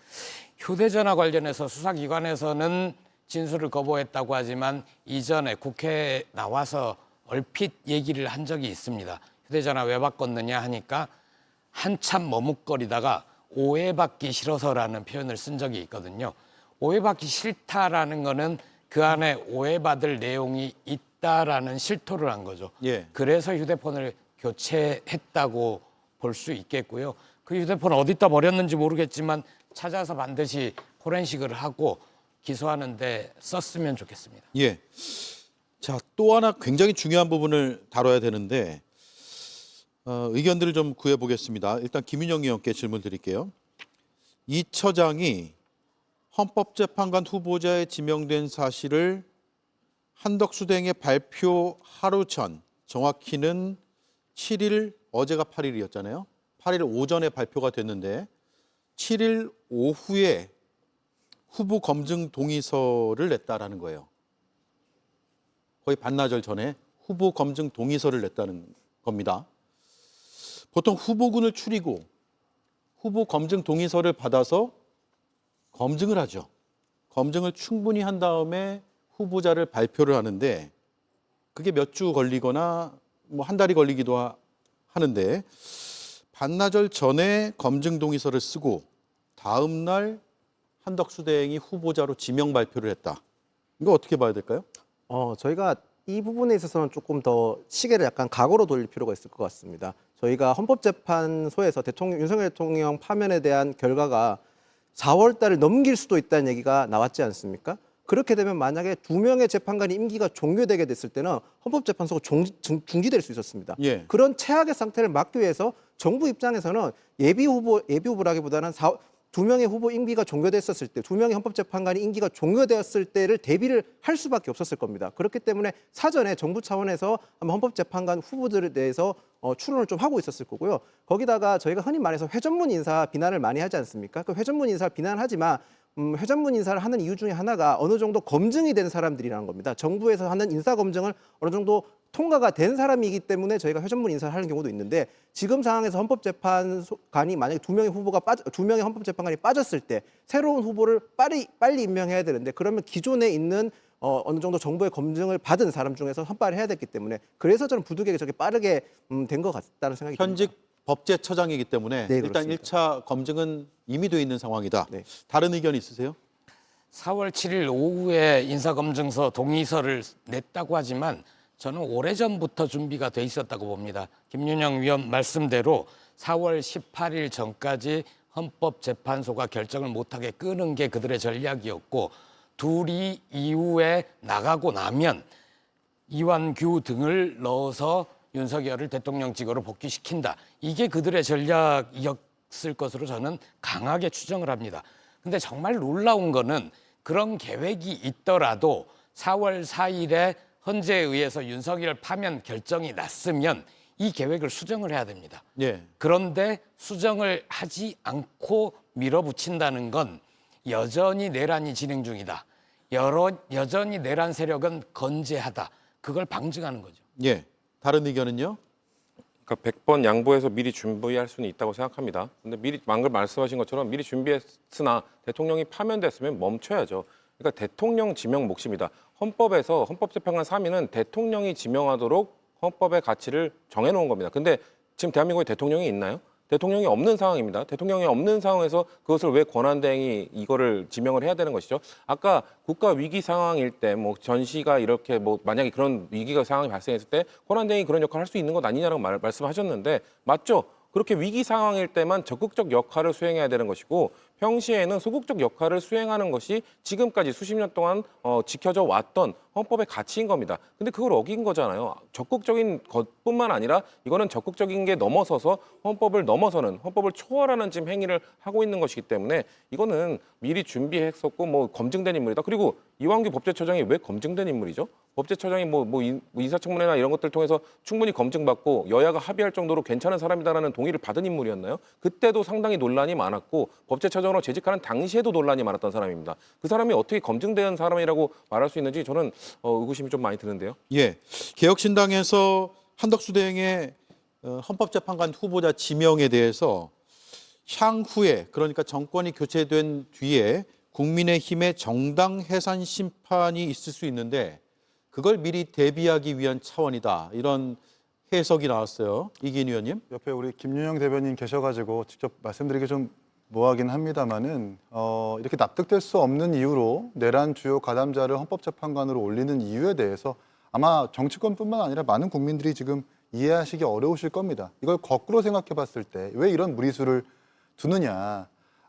휴대전화 관련해서 수사기관에서는 진술을 거부했다고 하지만 이전에 국회에 나와서 얼핏 얘기를 한 적이 있습니다. 휴대전화 왜 바꿨느냐 하니까 한참 머뭇거리다가 오해받기 싫어서라는 표현을 쓴 적이 있거든요. 오해받기 싫다라는 거는 그 안에 오해받을 내용이 있다라는 실토를 한 거죠. 예. 그래서 휴대폰을 교체했다고 볼 수 있겠고요. 그 휴대폰 어디다 버렸는지 모르겠지만 찾아서 반드시 포렌식을 하고 기소하는 데 썼으면 좋겠습니다. 예. 자, 또 하나 굉장히 중요한 부분을 다뤄야 되는데 의견들을 좀 구해보겠습니다. 일단 김윤영 의원께 질문 드릴게요. 이 처장이 헌법재판관 후보자에 지명된 사실을 한덕수 대행의 발표 하루 전, 정확히는 7일, 어제가 8일이었잖아요. 8일 오전에 발표가 됐는데 7일 오후에 후보 검증 동의서를 냈다라는 거예요. 거의 반나절 전에 후보 검증 동의서를 냈다는 겁니다. 보통 후보군을 추리고 후보 검증 동의서를 받아서 검증을 하죠. 검증을 충분히 한 다음에 후보자를 발표를 하는데 그게 몇 주 걸리거나 뭐 한 달이 걸리기도 하는데 반나절 전에 검증 동의서를 쓰고 다음 날 한덕수 대행이 후보자로 지명 발표를 했다. 이거 어떻게 봐야 될까요? 저희가 이 부분에 있어서는 조금 더 시계를 약간 과거로 돌릴 필요가 있을 것 같습니다. 저희가 헌법재판소에서 윤석열 대통령 파면에 대한 결과가 4월 달을 넘길 수도 있다는 얘기가 나왔지 않습니까? 그렇게 되면 만약에 2명의 재판관이 임기가 종료되게 됐을 때는 헌법재판소가 중지될 수 있었습니다. 예. 그런 최악의 상태를 막기 위해서 정부 입장에서는 예비후보라기보다는 2명의 후보 임기가 종료됐었을 때, 2명의 헌법재판관이 임기가 종료되었을 때를 대비를 할 수밖에 없었을 겁니다. 그렇기 때문에 사전에 정부 차원에서 아마 헌법재판관 후보들에 대해서 추론을 좀 하고 있었을 거고요. 거기다가 저희가 흔히 말해서 회전문 인사 비난을 많이 하지 않습니까? 그 회전문 인사 비난하지만 회전문 인사를 하는 이유 중에 하나가 어느 정도 검증이 된 사람들이라는 겁니다. 정부에서 하는 인사 검증을 어느 정도 통과가 된 사람이기 때문에 저희가 회전문 인사를 하는 경우도 있는데 지금 상황에서 헌법재판관이 만약에 2명의 헌법재판관이 빠졌을 때 새로운 후보를 빨리 임명해야 되는데 그러면 기존에 있는 어느 정도 정부의 검증을 받은 사람 중에서 선발을 해야 됐기 때문에 그래서 저는 부득이하게 저게 빠르게 된 것 같다는 생각이 현직 듭니다. 법제처장이기 때문에 네, 일단 그렇습니다. 1차 검증은 이미 돼 있는 상황이다. 네. 다른 의견 있으세요? 4월 7일 오후에 인사검증서 동의서를 냈다고 하지만 저는 오래전부터 준비가 돼 있었다고 봅니다. 김윤영 위원 말씀대로 4월 18일 전까지 헌법재판소가 결정을 못하게 끄는 게 그들의 전략이었고 둘이 이후에 나가고 나면 이완규 등을 넣어서 윤석열을 대통령직으로 복귀시킨다. 이게 그들의 전략이었을 것으로 저는 강하게 추정을 합니다. 근데 정말 놀라운 거는 그런 계획이 있더라도 4월 4일에 헌재에 의해서 윤석열 파면 결정이 났으면 이 계획을 수정을 해야 됩니다. 예. 그런데 수정을 하지 않고 밀어붙인다는 건 여전히 내란이 진행 중이다. 여전히 내란 세력은 건재하다. 그걸 방증하는 거죠. 예. 다른 의견은요? 그러니까 100번 양보해서 미리 준비할 수는 있다고 생각합니다. 근데 미리 방금 말씀하신 것처럼 미리 준비했으나 대통령이 파면됐으면 멈춰야죠. 그러니까 대통령 지명 몫입니다. 헌법에서 헌법재판관 3인은 대통령이 지명하도록 헌법의 가치를 정해놓은 겁니다. 근데 지금 대한민국에 대통령이 있나요? 대통령이 없는 상황입니다. 대통령이 없는 상황에서 그것을 왜 권한대행이 이거를 지명을 해야 되는 것이죠. 아까 국가 위기 상황일 때 뭐 전시가 이렇게 뭐 만약에 그런 위기가 상황이 발생했을 때 권한대행이 그런 역할을 할 수 있는 것 아니냐라고 말씀하셨는데 맞죠? 그렇게 위기 상황일 때만 적극적 역할을 수행해야 되는 것이고 평시에는 소극적 역할을 수행하는 것이 지금까지 수십 년 동안 지켜져 왔던 헌법의 가치인 겁니다. 근데 그걸 어긴 거잖아요. 적극적인 것뿐만 아니라 이거는 적극적인 게 넘어서서 헌법을 넘어서는 헌법을 초월하는 지금 행위를 하고 있는 것이기 때문에 이거는 미리 준비했었고 뭐 검증된 인물이다. 그리고 이완규 법제처장이 왜 검증된 인물이죠? 법제처장이 뭐 인사청문회나 이런 것들 통해서 충분히 검증받고 여야가 합의할 정도로 괜찮은 사람이다라는 동의를 받은 인물이었나요? 그때도 상당히 논란이 많았고 법제처장으로 재직하는 당시에도 논란이 많았던 사람입니다. 그 사람이 어떻게 검증된 사람이라고 말할 수 있는지 저는 의구심이 좀 많이 드는데요. 예, 개혁신당에서 한덕수 대행의 헌법재판관 후보자 지명에 대해서 향후에 그러니까 정권이 교체된 뒤에 국민의힘의 정당 해산 심판이 있을 수 있는데 그걸 미리 대비하기 위한 차원이다. 이런 해석이 나왔어요. 이기인 의원님. 옆에 우리 김윤영 대변인 계셔가지고 직접 말씀드리기 좀 뭐하긴 합니다만은 이렇게 납득될 수 없는 이유로 내란 주요 가담자를 헌법재판관으로 올리는 이유에 대해서 아마 정치권뿐만 아니라 많은 국민들이 지금 이해하시기 어려우실 겁니다. 이걸 거꾸로 생각해 봤을 때 왜 이런 무리수를 두느냐.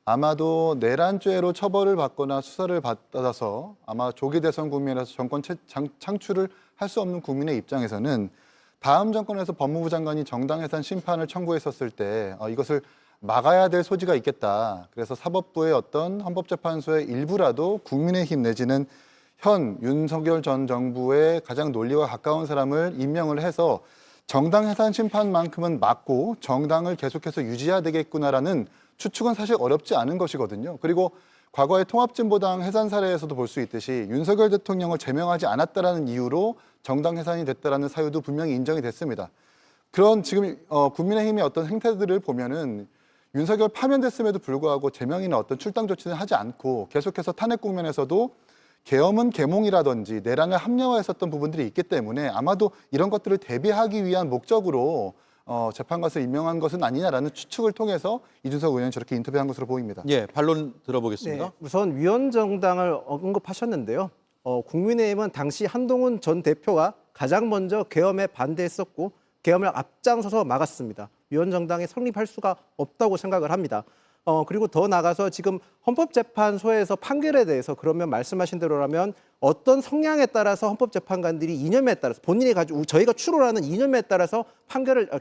아마도 내란죄로 처벌을 받거나 수사를 받아서 아마 조기 대선 국면에서 정권 창출을 할 수 없는 국민의 입장에서는 다음 정권에서 법무부 장관이 정당 해산 심판을 청구했었을 때 이것을 막아야 될 소지가 있겠다. 그래서 사법부의 어떤 헌법재판소의 일부라도 국민의힘 내지는 현 윤석열 전 정부의 가장 논리와 가까운 사람을 임명을 해서 정당 해산 심판만큼은 막고 정당을 계속해서 유지해야 되겠구나라는 추측은 사실 어렵지 않은 것이거든요. 그리고 과거의 통합진보당 해산 사례에서도 볼 수 있듯이 윤석열 대통령을 제명하지 않았다라는 이유로 정당 해산이 됐다라는 사유도 분명히 인정이 됐습니다. 그런 지금 국민의힘의 어떤 행태들을 보면은 윤석열 파면됐음에도 불구하고 제명이나 어떤 출당 조치는 하지 않고 계속해서 탄핵 국면에서도 계엄은 계몽이라든지 내란을 합리화했었던 부분들이 있기 때문에 아마도 이런 것들을 대비하기 위한 목적으로 재판관을 임명한 것은 아니냐라는 추측을 통해서 이준석 의원이 저렇게 인터뷰한 것으로 보입니다. 예, 반론 들어보겠습니다. 네, 우선 위원정당을 언급하셨는데요. 국민의힘은 당시 한동훈 전 대표가 가장 먼저 계엄에 반대했었고 계엄을 앞장서서 막았습니다. 위원정당이 성립할 수가 없다고 생각을 합니다. 그리고 더 나가서 지금 헌법재판소에서 판결에 대해서 그러면 말씀하신 대로라면 어떤 성향에 따라서 헌법재판관들이 이념에 따라서 본인이 가지고 저희가 추론하는 이념에 따라서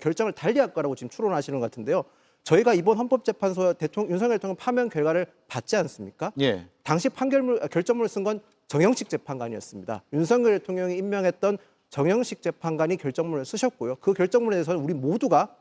결정을 달리할 거라고 지금 추론하시는 것 같은데요. 저희가 이번 헌법재판소 윤석열 대통령 파면 결과를 받지 않습니까? 예. 당시 결정문을 쓴 건 정영식 재판관이었습니다. 윤석열 대통령이 임명했던 정영식 재판관이 결정문을 쓰셨고요. 그 결정문에 대해서는 우리 모두가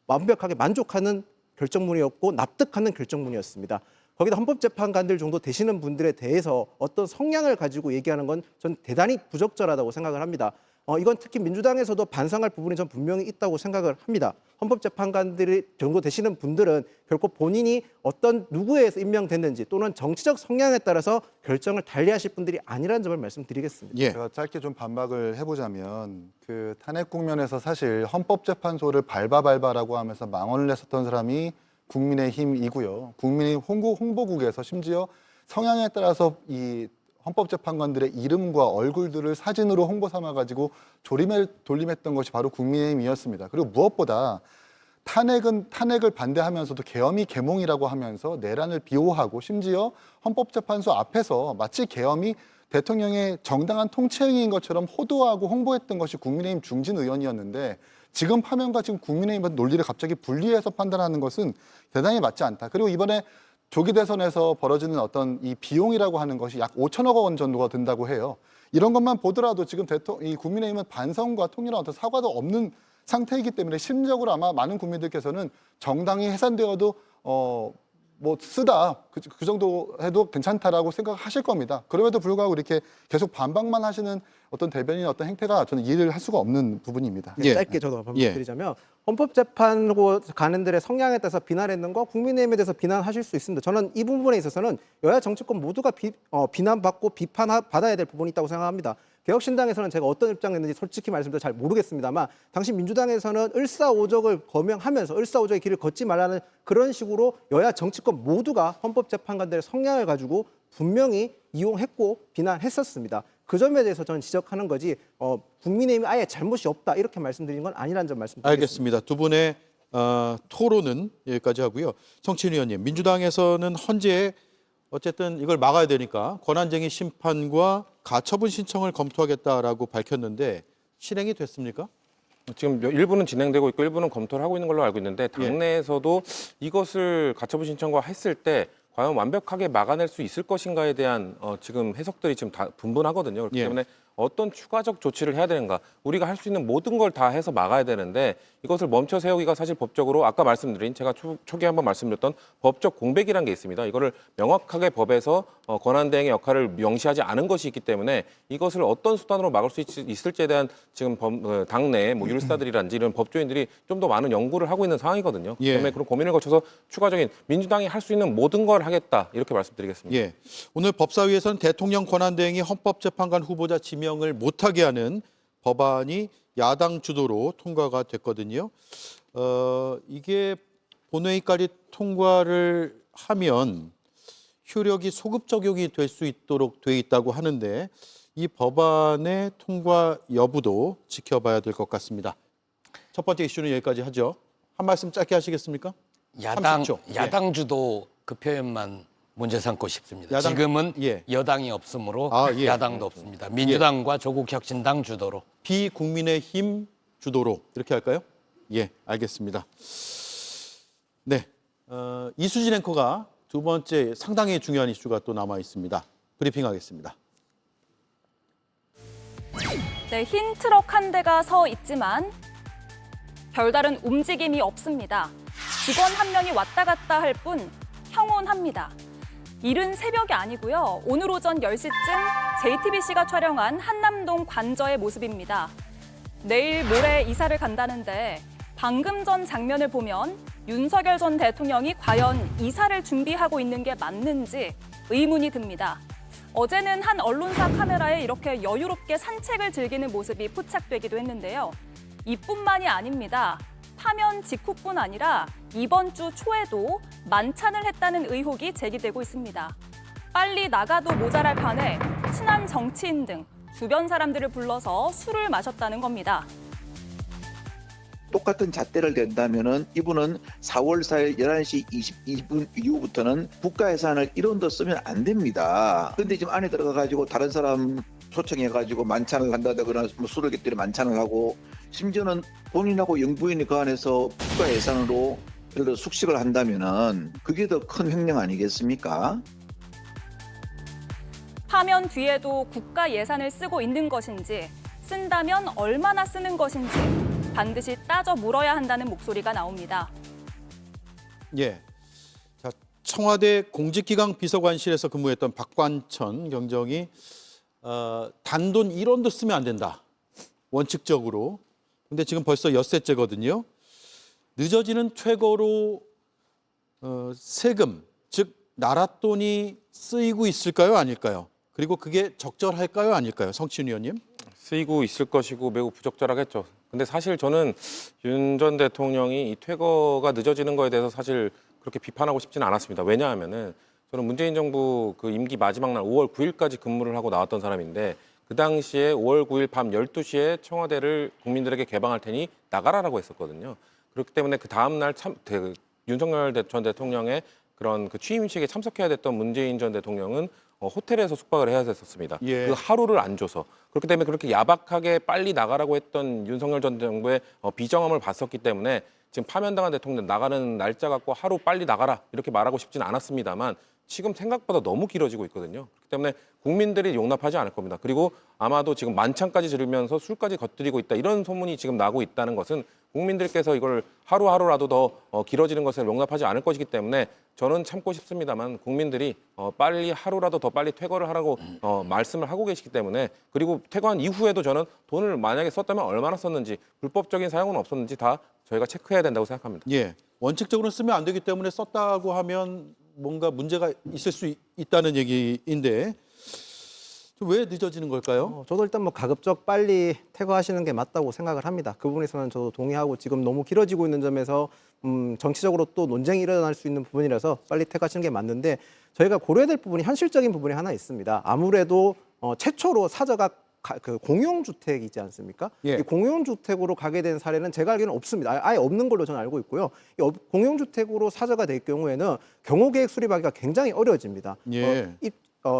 완벽하게 만족하는 결정문이었고 납득하는 결정문이었습니다. 거기다 헌법재판관들 정도 되시는 분들에 대해서 어떤 성향을 가지고 얘기하는 건 전 대단히 부적절하다고 생각을 합니다. 이건 특히 민주당에서도 반성할 부분이 전 분명히 있다고 생각을 합니다. 헌법재판관들이 정도 되시는 분들은 결코 본인이 어떤 누구에 의해서 임명됐는지 또는 정치적 성향에 따라서 결정을 달리하실 분들이 아니라는 점을 말씀드리겠습니다. 예. 제가 짧게 좀 반박을 해보자면 그 탄핵 국면에서 사실 헌법재판소를 밟아라고 하면서 망언을 했었던 사람이 국민의힘이고요. 국민의힘 홍보국에서 심지어 성향에 따라서 이 헌법재판관들의 이름과 얼굴들을 사진으로 홍보 삼아가지고 돌림했던 것이 바로 국민의힘이었습니다. 그리고 무엇보다 탄핵을 반대하면서도 계엄이 계몽이라고 하면서 내란을 비호하고 심지어 헌법재판소 앞에서 마치 계엄이 대통령의 정당한 통치행위인 것처럼 호도하고 홍보했던 것이 국민의힘 중진 의원이었는데 지금 파면과 지금 국민의힘 논리를 갑자기 분리해서 판단하는 것은 대단히 맞지 않다. 그리고 이번에 조기 대선에서 벌어지는 어떤 이 비용이라고 하는 것이 약 5천억 원 정도가 든다고 해요. 이런 것만 보더라도 지금 이 국민의힘은 반성과 통일한 어떤 사과도 없는 상태이기 때문에 심적으로 아마 많은 국민들께서는 정당이 해산되어도 쓰다 그 정도 해도 괜찮다라고 생각하실 겁니다. 그럼에도 불구하고 이렇게 계속 반박만 하시는 어떤 대변인 어떤 행태가 저는 이해를 할 수가 없는 부분입니다. 예. 짧게 저도 반복드리자면 헌법재판고 가는들의 성향에 따라서 비난했는 거 국민의힘에 대해서 비난하실 수 있습니다. 저는 이 부분에 있어서는 여야 정치권 모두가 비난받고 비판받아야 될 부분이 있다고 생각합니다. 개혁신당에서는 제가 어떤 입장이었는지 솔직히 말씀드려 잘 모르겠습니다만 당시 민주당에서는 을사오적을 거명하면서 을사오적의 길을 걷지 말라는 그런 식으로 여야 정치권 모두가 헌법재판관들의 성향을 가지고 분명히 이용했고 비난했었습니다. 그 점에 대해서 저는 지적하는 거지 국민의힘이 아예 잘못이 없다 이렇게 말씀드린 건 아니라는 점 말씀드리겠습니다. 알겠습니다. 두 분의 토론은 여기까지 하고요. 정치인 의원님, 민주당에서는 헌재에 어쨌든 이걸 막아야 되니까 권한쟁의 심판과 가처분 신청을 검토하겠다라고 밝혔는데 실행이 됐습니까? 지금 일부는 진행되고 있고 일부는 검토를 하고 있는 걸로 알고 있는데 당내에서도 이것을 가처분 신청과 했을 때 과연 완벽하게 막아낼 수 있을 것인가에 대한 지금 해석들이 지금 다 분분하거든요. 그렇기 때문에 어떤 추가적 조치를 해야 되는가. 우리가 할 수 있는 모든 걸 다 해서 막아야 되는데 이것을 멈춰 세우기가 사실 법적으로 아까 말씀드린 제가 초기에 한번 말씀드렸던 법적 공백이라는 게 있습니다. 이거를 명확하게 법에서 권한대행의 역할을 명시하지 않은 것이 있기 때문에 이것을 어떤 수단으로 막을 수 있을지에 대한 지금 당내 뭐 율사들이란지 이런 법조인들이 좀 더 많은 연구를 하고 있는 상황이거든요. 그렇기 때문에 그런 고민을 거쳐서 추가적인 민주당이 할 수 있는 모든 걸 하겠다 이렇게 말씀드리겠습니다. 예. 오늘 법사위에서는 대통령 권한대행이 헌법재판관 후보자 지명을 못하게 하는 법안이 야당 주도로 통과가 됐거든요. 이게 본회의까지 통과를 하면 효력이 소급 적용이 될 수 있도록 돼 있다고 하는데 이 법안의 통과 여부도 지켜봐야 될 것 같습니다. 첫 번째 이슈는 여기까지 하죠. 한 말씀 짧게 하시겠습니까? 30초. 야당 주도 그 표현만 문제 삼고 싶습니다. 야당, 지금은 여당이 없으므로 야당도 없습니다. 민주당과 조국혁신당 주도로. 비국민의힘 주도로 이렇게 할까요? 예, 알겠습니다. 네, 이수진 앵커가 두 번째 상당히 중요한 이슈가 또 남아 있습니다. 브리핑하겠습니다. 네, 흰 트럭 한 대가 서 있지만 별다른 움직임이 없습니다. 직원 한 명이 왔다 갔다 할 뿐 평온합니다. 이른 새벽이 아니고요. 오늘 오전 10시쯤 JTBC가 촬영한 한남동 관저의 모습입니다. 내일 모레 이사를 간다는데 방금 전 장면을 보면 윤석열 전 대통령이 과연 이사를 준비하고 있는 게 맞는지 의문이 듭니다. 어제는 한 언론사 카메라에 이렇게 여유롭게 산책을 즐기는 모습이 포착되기도 했는데요. 이뿐만이 아닙니다. 파면 직후뿐 아니라 이번 주 초에도 만찬을 했다는 의혹이 제기되고 있습니다. 빨리 나가도 모자랄 판에 친한 정치인 등 주변 사람들을 불러서 술을 마셨다는 겁니다. 똑같은 잣대를 댄다면은 이분은 4월 4일 11시 22분 이후부터는 국가 예산을 1원도 쓰면 안 됩니다. 근데 지금 안에 들어가가지고 다른 사람 초청해가지고 만찬을 한다거나 뭐 술을 곁들여 만찬을 하고 심지어는 본인하고 영부인이 그 안에서 국가 예산으로 예를 들어 숙식을 한다면은 그게 더 큰 횡령 아니겠습니까? 파면 뒤에도 국가 예산을 쓰고 있는 것인지 쓴다면 얼마나 쓰는 것인지 반드시 따져 물어야 한다는 목소리가 나옵니다. 예. 자, 청와대 공직기강 비서관실에서 근무했던 박관천 경정이 단돈 1원도 쓰면 안 된다. 원칙적으로. 근데 지금 벌써 엿새째거든요. 늦어지는 퇴거로 세금, 즉 나랏돈이 쓰이고 있을까요? 아닐까요? 그리고 그게 적절할까요? 아닐까요? 성취윤 의원님. 쓰이고 있을 것이고 매우 부적절하겠죠. 근데 사실 저는 윤 전 대통령이 이 퇴거가 늦어지는 거에 대해서 사실 그렇게 비판하고 싶지는 않았습니다. 왜냐하면은 저는 문재인 정부 그 임기 마지막 날 5월 9일까지 근무를 하고 나왔던 사람인데 그 당시에 5월 9일 밤 12시에 청와대를 국민들에게 개방할 테니 나가라라고 했었거든요. 그렇기 때문에 그 다음 날 윤석열 전 대통령의 그런 그 취임식에 참석해야 됐던 문재인 전 대통령은 호텔에서 숙박을 해야 됐었습니다. 그 하루를 안 줘서. 그렇기 때문에 그렇게 야박하게 빨리 나가라고 했던 윤석열 전 정부의 비정함을 봤었기 때문에 지금 파면당한 대통령 나가는 날짜 갖고 하루 빨리 나가라 이렇게 말하고 싶지는 않았습니다만 지금 생각보다 너무 길어지고 있거든요. 그렇기 때문에 국민들이 용납하지 않을 겁니다. 그리고 아마도 지금 만찬까지 지르면서 술까지 겉들이고 있다 이런 소문이 지금 나고 있다는 것은 국민들께서 이걸 하루하루라도 더 길어지는 것을 용납하지 않을 것이기 때문에 저는 참고 싶습니다만 국민들이 빨리 하루라도 더 빨리 퇴거를 하라고 말씀을 하고 계시기 때문에 그리고 퇴거한 이후에도 저는 돈을 만약에 썼다면 얼마나 썼는지 불법적인 사용은 없었는지 다 저희가 체크해야 된다고 생각합니다. 예, 원칙적으로 쓰면 안 되기 때문에 썼다고 하면 뭔가 문제가 있을 수 있다는 얘기인데 왜 늦어지는 걸까요? 저도 일단 뭐 가급적 빨리 퇴거하시는 게 맞다고 생각을 합니다. 그 부분에서는 저도 동의하고 지금 너무 길어지고 있는 점에서 정치적으로 또 논쟁이 일어날 수 있는 부분이라서 빨리 퇴거하시는 게 맞는데 저희가 고려해야 될 부분이 현실적인 부분이 하나 있습니다. 아무래도 최초로 사저가 그 공용주택이지 않습니까? 예. 이 공용주택으로 가게 된 사례는 제가 알기로는 없습니다. 아예 없는 걸로 저는 알고 있고요. 이 공용주택으로 사저가 될 경우에는 경호계획 수립하기가 굉장히 어려워집니다. 예.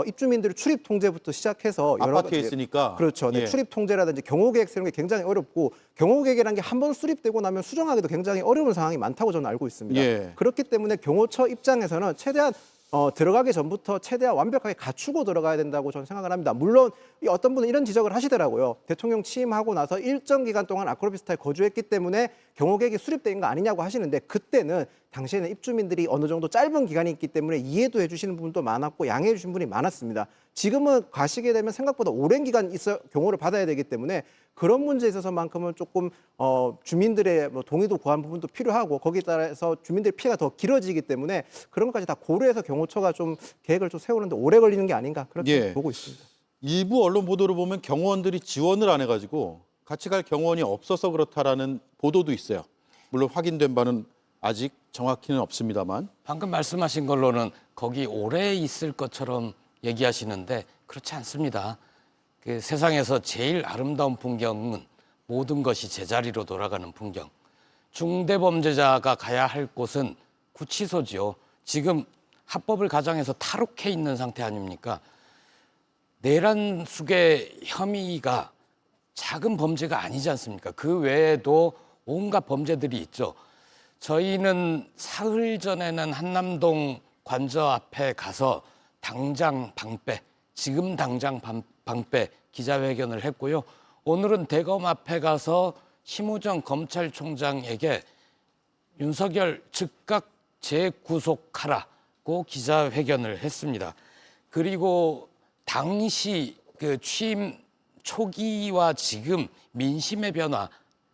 입주민들의 출입 통제부터 시작해서 여러 아파트에 가지- 있으니까. 그렇죠. 네, 예. 출입 통제라든지 경호계획 세우는 게 굉장히 어렵고 경호계획이라는 게 한 번 수립되고 나면 수정하기도 굉장히 어려운 상황이 많다고 저는 알고 있습니다. 예. 그렇기 때문에 경호처 입장에서는 최대한 들어가기 전부터 최대한 완벽하게 갖추고 들어가야 된다고 저는 생각을 합니다. 물론 어떤 분은 이런 지적을 하시더라고요. 대통령 취임하고 나서 일정 기간 동안 아크로비스타에 거주했기 때문에 경호계획이 수립된 거 아니냐고 하시는데 그때는 당시에는 입주민들이 어느 정도 짧은 기간이 있기 때문에 이해도 해주시는 부분도 많았고 양해해 주신 분이 많았습니다. 지금은 가시게 되면 생각보다 오랜 기간 있어 경호를 받아야 되기 때문에 그런 문제에 있어서만큼은 조금 주민들의 뭐 동의도 구한 부분도 필요하고 거기에 따라서 주민들의 피해가 더 길어지기 때문에 그런 것까지 다 고려해서 경호처가 좀 계획을 좀 세우는데 오래 걸리는 게 아닌가 그렇게 예. 보고 있습니다. 일부 언론 보도를 보면 경호원들이 지원을 안 해가지고 같이 갈 경호원이 없어서 그렇다라는 보도도 있어요. 물론 확인된 바는 아직 정확히는 없습니다만. 방금 말씀하신 걸로는 거기 오래 있을 것처럼 얘기하시는데 그렇지 않습니다. 그 세상에서 제일 아름다운 풍경은 모든 것이 제자리로 돌아가는 풍경. 중대범죄자가 가야 할 곳은 구치소지요. 지금 합법을 가장해서 탈옥해 있는 상태 아닙니까? 내란 숙의 혐의가 작은 범죄가 아니지 않습니까? 그 외에도 온갖 범죄들이 있죠. 저희는 사흘 전에는 한남동 관저 앞에 가서 당장 방패, 지금 당장 방패 기자회견을 했고요. 오늘은 대검 앞에 가서 심우정 검찰총장에게 윤석열 즉각 재구속하라고 기자회견을 했습니다. 그리고 당시 그 취임 초기와 지금 민심의 변화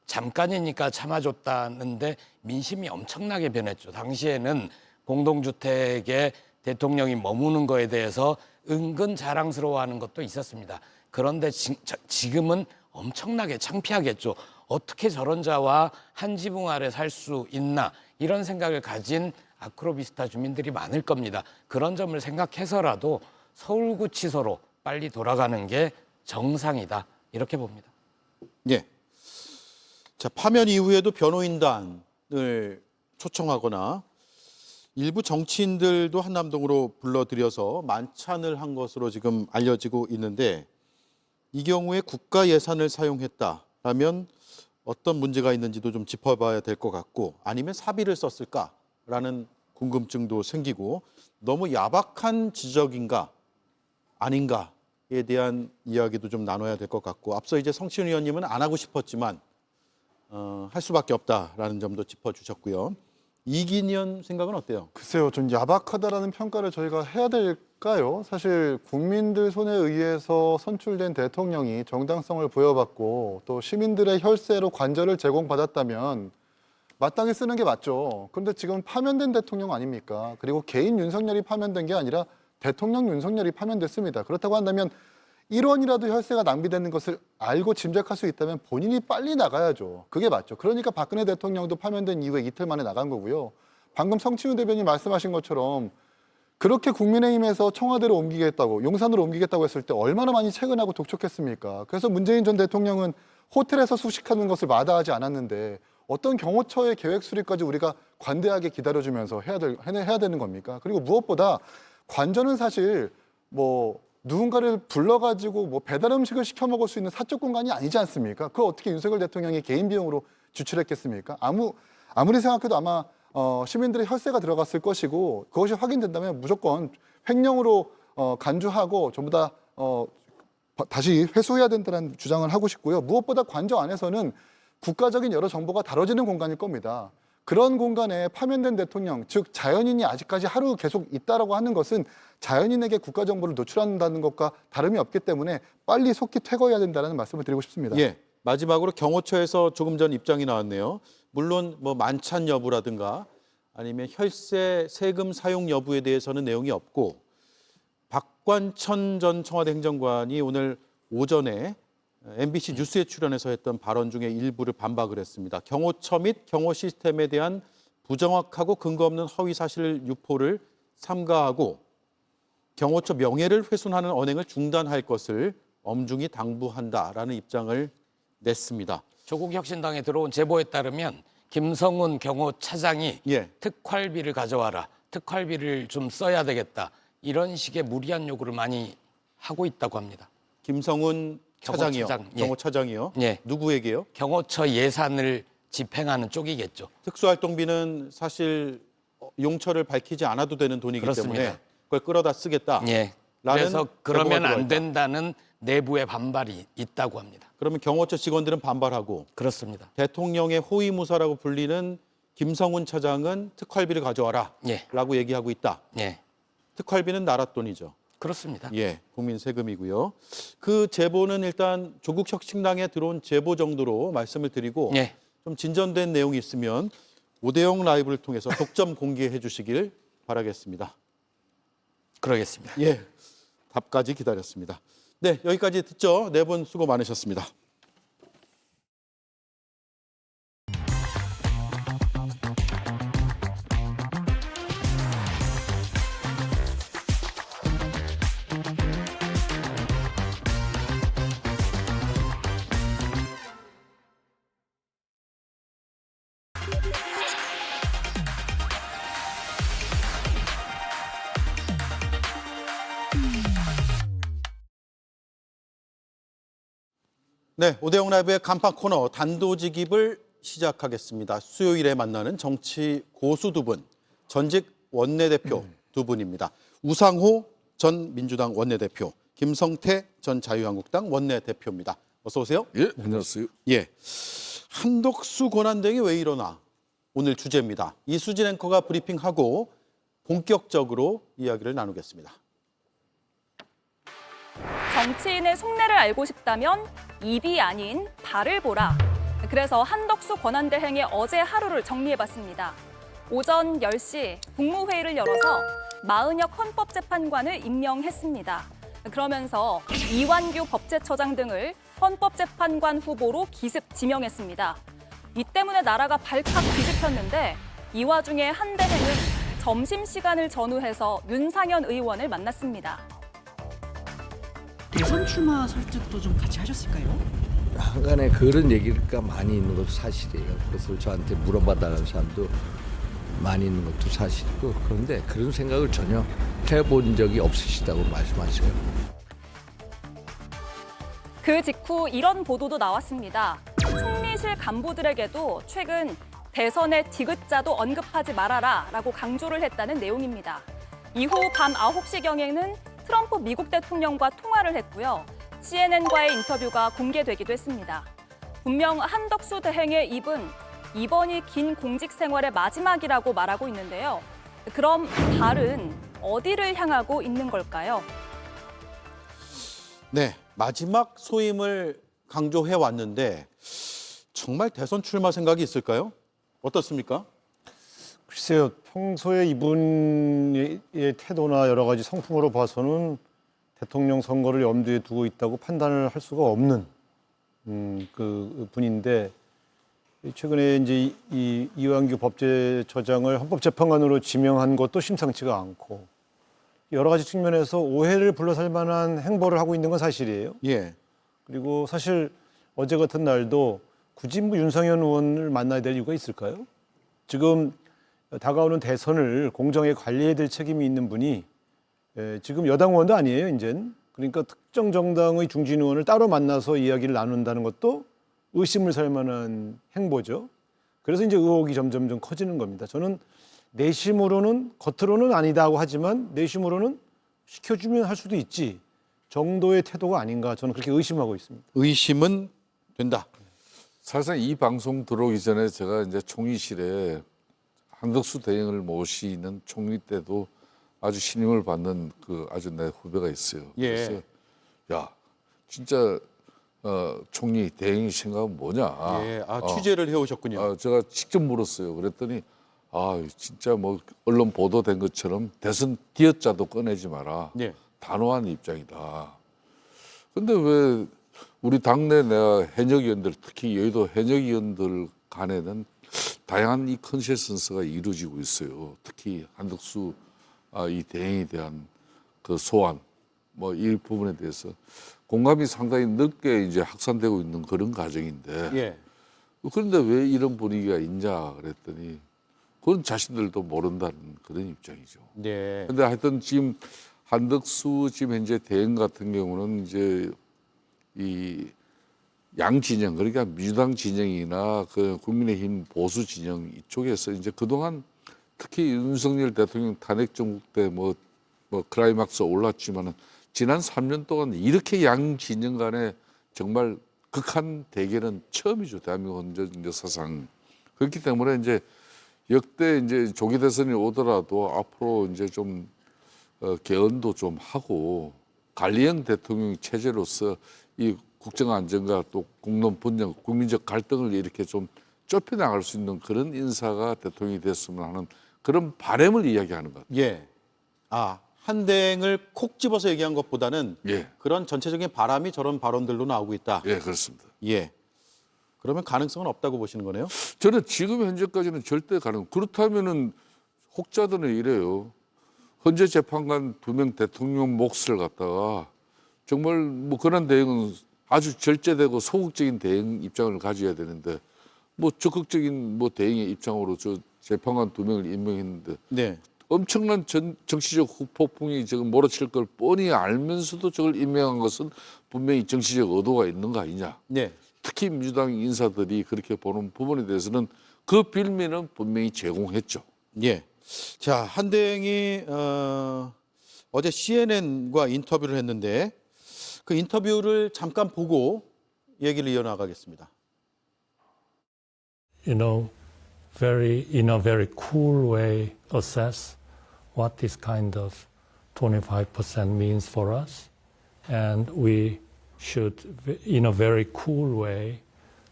잠깐이니까 참아줬다는데 민심이 엄청나게 변했죠. 당시에는 공동주택에 대통령이 머무는 거에 대해서 은근 자랑스러워하는 것도 있었습니다. 그런데 지금은 엄청나게 창피하겠죠. 어떻게 저런 자와 한 지붕 아래 살 수 있나 이런 생각을 가진 아크로비스타 주민들이 많을 겁니다. 그런 점을 생각해서라도 서울구치소로 빨리 돌아가는 게 정상이다 이렇게 봅니다. 예. 자, 파면 이후에도 변호인단을 초청하거나 일부 정치인들도 한남동으로 불러들여서 만찬을 한 것으로 지금 알려지고 있는데 이 경우에 국가 예산을 사용했다라면 어떤 문제가 있는지도 좀 짚어봐야 될 것 같고 아니면 사비를 썼을까라는 궁금증도 생기고 너무 야박한 지적인가 아닌가에 대한 이야기도 좀 나눠야 될 것 같고 앞서 이제 성신 의원님은 안 하고 싶었지만 할 수밖에 없다라는 점도 짚어주셨고요. 이긴현 생각은 어때요? 글쎄요, 좀 야박하다라는 평가를 저희가 해야 될까요? 사실 국민들 손에 의해서 선출된 대통령이 정당성을 부여받고 또 시민들의 혈세로 관절을 제공받았다면 마땅히 쓰는 게 맞죠. 그런데 지금 파면된 대통령 아닙니까? 그리고 개인 윤석열이 파면된 게 아니라 대통령 윤석열이 파면됐습니다. 그렇다고 한다면 1원이라도 혈세가 낭비되는 것을 알고 짐작할 수 있다면 본인이 빨리 나가야죠. 그게 맞죠. 그러니까 박근혜 대통령도 파면된 이후에 이틀 만에 나간 거고요. 방금 성치훈 대변인 말씀하신 것처럼 그렇게 국민의힘에서 청와대로 옮기겠다고 용산으로 옮기겠다고 했을 때 얼마나 많이 채근하고 독촉했습니까? 그래서 문재인 전 대통령은 호텔에서 숙식하는 것을 마다하지 않았는데 어떤 경호처의 계획 수립까지 우리가 관대하게 기다려주면서 해야 되는 겁니까? 그리고 무엇보다 관저는 사실 누군가를 불러가지고 배달 음식을 시켜 먹을 수 있는 사적 공간이 아니지 않습니까? 그걸 어떻게 윤석열 대통령이 개인 비용으로 지출했겠습니까? 아무리 생각해도 아마 시민들의 혈세가 들어갔을 것이고 그것이 확인된다면 무조건 횡령으로 간주하고 전부 다 다시 회수해야 된다는 주장을 하고 싶고요. 무엇보다 관저 안에서는 국가적인 여러 정보가 다뤄지는 공간일 겁니다. 그런 공간에 파면된 대통령, 즉 자연인이 아직까지 하루 계속 있다라고 하는 것은 자연인에게 국가 정보를 노출한다는 것과 다름이 없기 때문에 빨리 속히 퇴거해야 된다는 말씀을 드리고 싶습니다. 예. 마지막으로 경호처에서 조금 전 입장이 나왔네요. 물론 만찬 여부라든가 아니면 혈세 세금 사용 여부에 대해서는 내용이 없고 박 박관천 전 청와대 행정관이 오늘 오전에 MBC 뉴스에 출연해서 했던 발언 중에 일부를 반박을 했습니다. 경호처 및 경호 시스템에 대한 부정확하고 근거 없는 허위 사실 유포를 삼가하고 경호처 명예를 훼손하는 언행을 중단할 것을 엄중히 당부한다라는 입장을 냈습니다. 조국혁신당에 들어온 제보에 따르면 김성훈 경호차장이 예. 특활비를 가져와라, 특활비를 좀 써야 되겠다, 이런 식의 무리한 요구를 많이 하고 있다고 합니다. 김성훈 차장이요. 경호차장, 예. 경호차장이요. 예. 누구에게요? 경호처 예산을 집행하는 쪽이겠죠. 특수활동비는 사실 용처를 밝히지 않아도 되는 돈이기 그렇습니다. 때문에 그걸 끌어다 쓰겠다. 예. 그래서 그러면 안 된다는 내부의 반발이 있다고 합니다. 그러면 경호처 직원들은 반발하고 그렇습니다. 대통령의 호위무사라고 불리는 김성훈 차장은 특활비를 가져와라 예. 라고 얘기하고 있다. 예. 특활비는 나라 돈이죠. 그렇습니다. 예, 국민 세금이고요. 그 제보는 일단 조국 혁신당에 들어온 제보 정도로 말씀을 드리고 예. 좀 진전된 내용이 있으면 오대영 라이브를 통해서 독점 공개해 주시길 바라겠습니다. 그러겠습니다. 예, 답까지 기다렸습니다. 네, 여기까지 듣죠. 네 분 수고 많으셨습니다. 네, 오대영 라이브의 간판 코너 단도직입을 시작하겠습니다. 수요일에 만나는 정치 고수 두 분, 전직 원내대표 두 분입니다. 우상호 전 민주당 원내대표, 김성태 전 자유한국당 원내대표입니다. 어서 오세요. 예, 안녕하세요. 예, 한덕수 권한대행이 왜 이러나 오늘 주제입니다. 이수진 앵커가 브리핑하고 본격적으로 이야기를 나누겠습니다. 정치인의 속내를 알고 싶다면 입이 아닌 발을 보라. 그래서 한덕수 권한대행의 어제 하루를 정리해봤습니다. 오전 10시 국무회의를 열어서 마은혁 헌법재판관을 임명했습니다. 그러면서 이완규 법제처장 등을 헌법재판관 후보로 기습 지명했습니다. 이 때문에 나라가 발칵 뒤집혔는데 이 와중에 한 대행은 점심시간을 전후해서 윤상현 의원을 만났습니다. 대선 출마 설득도 좀 같이 하셨을까요? 한간에 그런 얘기가 많이 있는 것도 사실이에요. 그래서 저한테 물어봐달라는 사람도 많이 있는 것도 사실이고, 그런데 그런 생각을 전혀 해본 적이 없으시다고 말씀하셔요. 그 직후 이런 보도도 나왔습니다. 총리실 간부들에게도 최근 대선의 디귿자도 언급하지 말아라 라고 강조를 했다는 내용입니다. 이후 밤 9시경에는 트럼프 미국 대통령과 통화를 했고요. CNN과의 인터뷰가 공개되기도 했습니다. 분명 한덕수 대행의 입은 이번이 긴 공직 생활의 마지막이라고 말하고 있는데요. 그럼 발은 어디를 향하고 있는 걸까요? 네, 마지막 소임을 강조해 왔는데 정말 대선 출마 생각이 있을까요? 어떻습니까? 글쎄요, 평소에 이분의 태도나 여러 가지 성품으로 봐서는 대통령 선거를 염두에 두고 있다고 판단을 할 수가 없는 그 분인데, 최근에 이제 이 이완규 법제처장을 헌법재판관으로 지명한 것도 심상치가 않고 여러 가지 측면에서 오해를 불러살 만한 행보를 하고 있는 건 사실이에요. 예. 그리고 사실 어제 같은 날도 굳이 뭐 윤상현 의원을 만나야 될 이유가 있을까요? 지금 다가오는 대선을 공정하게 관리해야 될 책임이 있는 분이 지금 여당 의원도 아니에요, 이젠. 그러니까 특정 정당의 중진 의원을 따로 만나서 이야기를 나눈다는 것도 의심을 살 만한 행보죠. 그래서 이제 의혹이 점점 좀 커지는 겁니다. 저는 내심으로는, 겉으로는 아니다고 하지만 내심으로는 시켜주면 할 수도 있지 정도의 태도가 아닌가, 저는 그렇게 의심하고 있습니다. 의심은 된다. 사실상 이 방송 들어오기 전에 제가 이제 총리실에 한덕수 대행을 모시는 총리 때도 아주 신임을 받는 그 아주 내 후배가 있어요. 예. 그래서 야, 진짜 총리 대행이 생각은 뭐냐? 예, 취재를 해오셨군요. 제가 직접 물었어요. 그랬더니 진짜 뭐 언론 보도된 것처럼 대선 디귿자도 꺼내지 마라. 예. 단호한 입장이다. 근데 왜 우리 당내 내가 현역 의원들, 특히 여의도 현역 의원들 간에는 다양한 이 컨센서스가 이루어지고 있어요. 특히 한덕수 이 대행에 대한 그 소환, 뭐 이 부분에 대해서 공감이 상당히 넓게 이제 확산되고 있는 그런 과정인데. 예. 그런데 왜 이런 분위기가 있냐 그랬더니 그건 자신들도 모른다는 그런 입장이죠. 네. 근데 하여튼 지금 한덕수 지금 현재 대행 같은 경우는 이제 이 양 진영, 그러니까 민주당 진영이나 그 국민의힘 보수 진영 이쪽에서 이제 그동안 특히 윤석열 대통령 탄핵 정국 때 뭐 클라이막스 올랐지만은 지난 3년 동안 이렇게 양 진영 간에 정말 극한 대결은 처음이죠. 대한민국 역사상. 그렇기 때문에 이제 역대 이제 조기 대선이 오더라도 앞으로 이제 좀 개헌도 좀 하고 관리형 대통령 체제로서 이 국정 안정과 또 공론 분열, 국민적 갈등을 이렇게 좀 좁혀 나갈 수 있는 그런 인사가 대통령이 됐으면 하는 그런 바람을 이야기하는 것 같아요. 예. 한댕을 콕 집어서 얘기한 것보다는 예. 그런 전체적인 바람이 저런 발언들로 나오고 있다. 예, 그렇습니다. 예. 그러면 가능성은 없다고 보시는 거네요? 저는 지금 현재까지는 절대 가능. 그렇다면은 혹자들은 이래요. 헌재 재판관 2명 대통령 몫을 갖다가 정말 뭐 그런 대응은 아주 절제되고 소극적인 대응 입장을 가져야 되는데 뭐 적극적인 뭐 대응의 입장으로 저 재판관 2명을 임명했는데 네. 엄청난 정치적 후폭풍이 지금 몰아칠 걸 뻔히 알면서도 저걸 임명한 것은 분명히 정치적 의도가 있는 거 아니냐. 네. 특히 민주당 인사들이 그렇게 보는 부분에 대해서는 그 빌미는 분명히 제공했죠. 예. 자, 한댕이 어제 CNN과 인터뷰를 했는데 그 인터뷰를 잠깐 보고 얘기를 이어나가겠습니다. In a very cool way assess what this kind of 25% means for us, and we should, in a very cool way,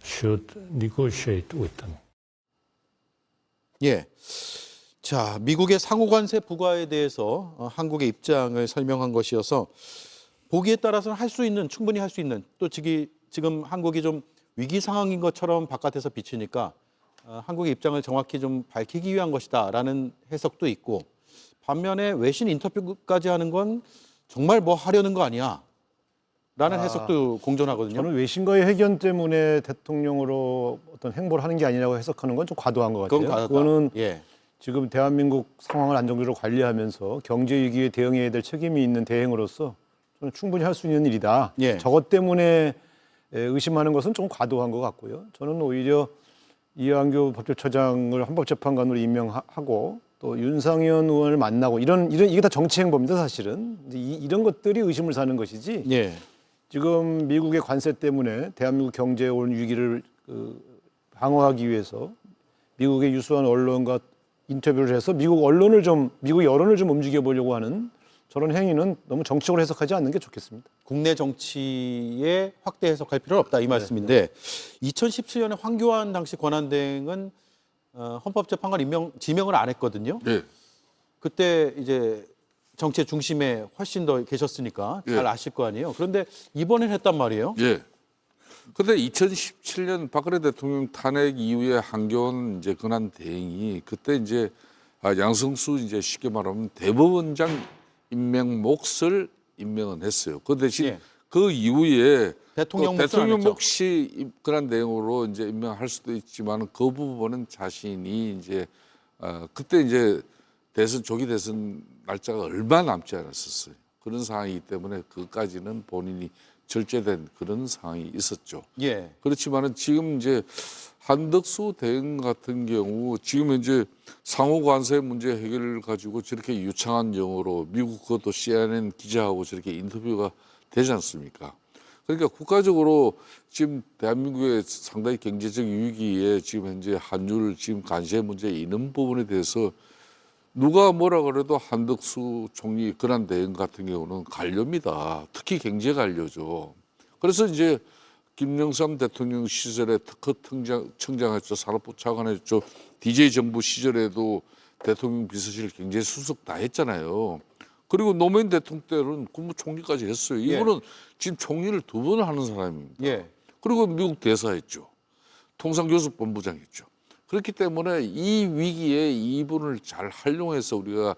should negotiate with them. 예. 자, 미국의 상호관세 부과에 대해서 한국의 입장을 설명한 것이어서 보기에 따라서는 충분히 할 수 있는 또 지금 한국이 좀 위기 상황인 것처럼 바깥에서 비치니까 한국의 입장을 정확히 좀 밝히기 위한 것이다라는 해석도 있고 반면에 외신 인터뷰까지 하는 건 정말 뭐 하려는 거 아니야 라는 해석도 공존하거든요. 저는 외신과의 회견 때문에 대통령으로 어떤 행보를 하는 게 아니라고 해석하는 건 좀 과도한 것 같아요. 그거는 예. 지금 대한민국 상황을 안정적으로 관리하면서 경제 위기에 대응해야 될 책임이 있는 대행으로서 저는 충분히 할 수 있는 일이다. 예. 저것 때문에 의심하는 것은 좀 과도한 것 같고요. 저는 오히려 이완규 법제처장을 헌법재판관으로 임명하고 또 윤상현 의원을 만나고 이게 다 정치 행보입니다, 사실은. 이런 것들이 의심을 사는 것이지. 예. 지금 미국의 관세 때문에 대한민국 경제에 온 위기를 방어하기 위해서 미국의 유수한 언론과 인터뷰를 해서 미국 여론을 좀 움직여 보려고 하는 저런 행위는 너무 정치적으로 해석하지 않는 게 좋겠습니다. 국내 정치에 확대 해석할 필요는 없다 이 말씀인데 2017년에 황교안 당시 권한대행은 헌법재판관 지명을 안 했거든요. 네. 그때 이제 정치의 중심에 훨씬 더 계셨으니까 잘 아실 거 아니에요. 그런데 이번엔 했단 말이에요. 예. 근데 2017년 박근혜 대통령 탄핵 이후에 한교안 이제 권한 대행이 그때 이제 양승수 이제 쉽게 말하면 대법원장 임명 몫을 임명은 했어요. 그 대신 그 이후에 대통령 몫이 권한 대행으로 이제 임명할 수도 있지만 그 부분은 자신이 이제 그때 이제 조기 대선 날짜가 얼마 남지 않았었어요. 그런 상황이기 때문에 그까지는 본인이 절제된 그런 상황이 있었죠. 예. 그렇지만은 지금 이제 한덕수 대행 같은 경우 지금 이제 상호 관세 문제 해결을 가지고 저렇게 유창한 영어로 미국 그것도 CNN 기자하고 저렇게 인터뷰가 되지 않습니까? 그러니까 국가적으로 지금 대한민국의 상당히 경제적 위기에 지금 현재 환율 지금 관세 문제 이런 부분에 대해서 누가 뭐라 그래도 한덕수 총리 권한 대행 같은 경우는 관료입니다. 특히 경제 관료죠. 그래서 이제 김영삼 대통령 시절에 특허 청장했죠. 산업부 차관했죠. DJ 정부 시절에도 대통령 비서실 경제수석 다 했잖아요. 그리고 노무현 대통령 때는 국무총리까지 했어요. 예. 이분은 지금 총리를 2번 하는 사람입니다. 예. 그리고 미국 대사했죠. 통상교섭본부장했죠. 그렇기 때문에 이 위기에 이분을 잘 활용해서 우리가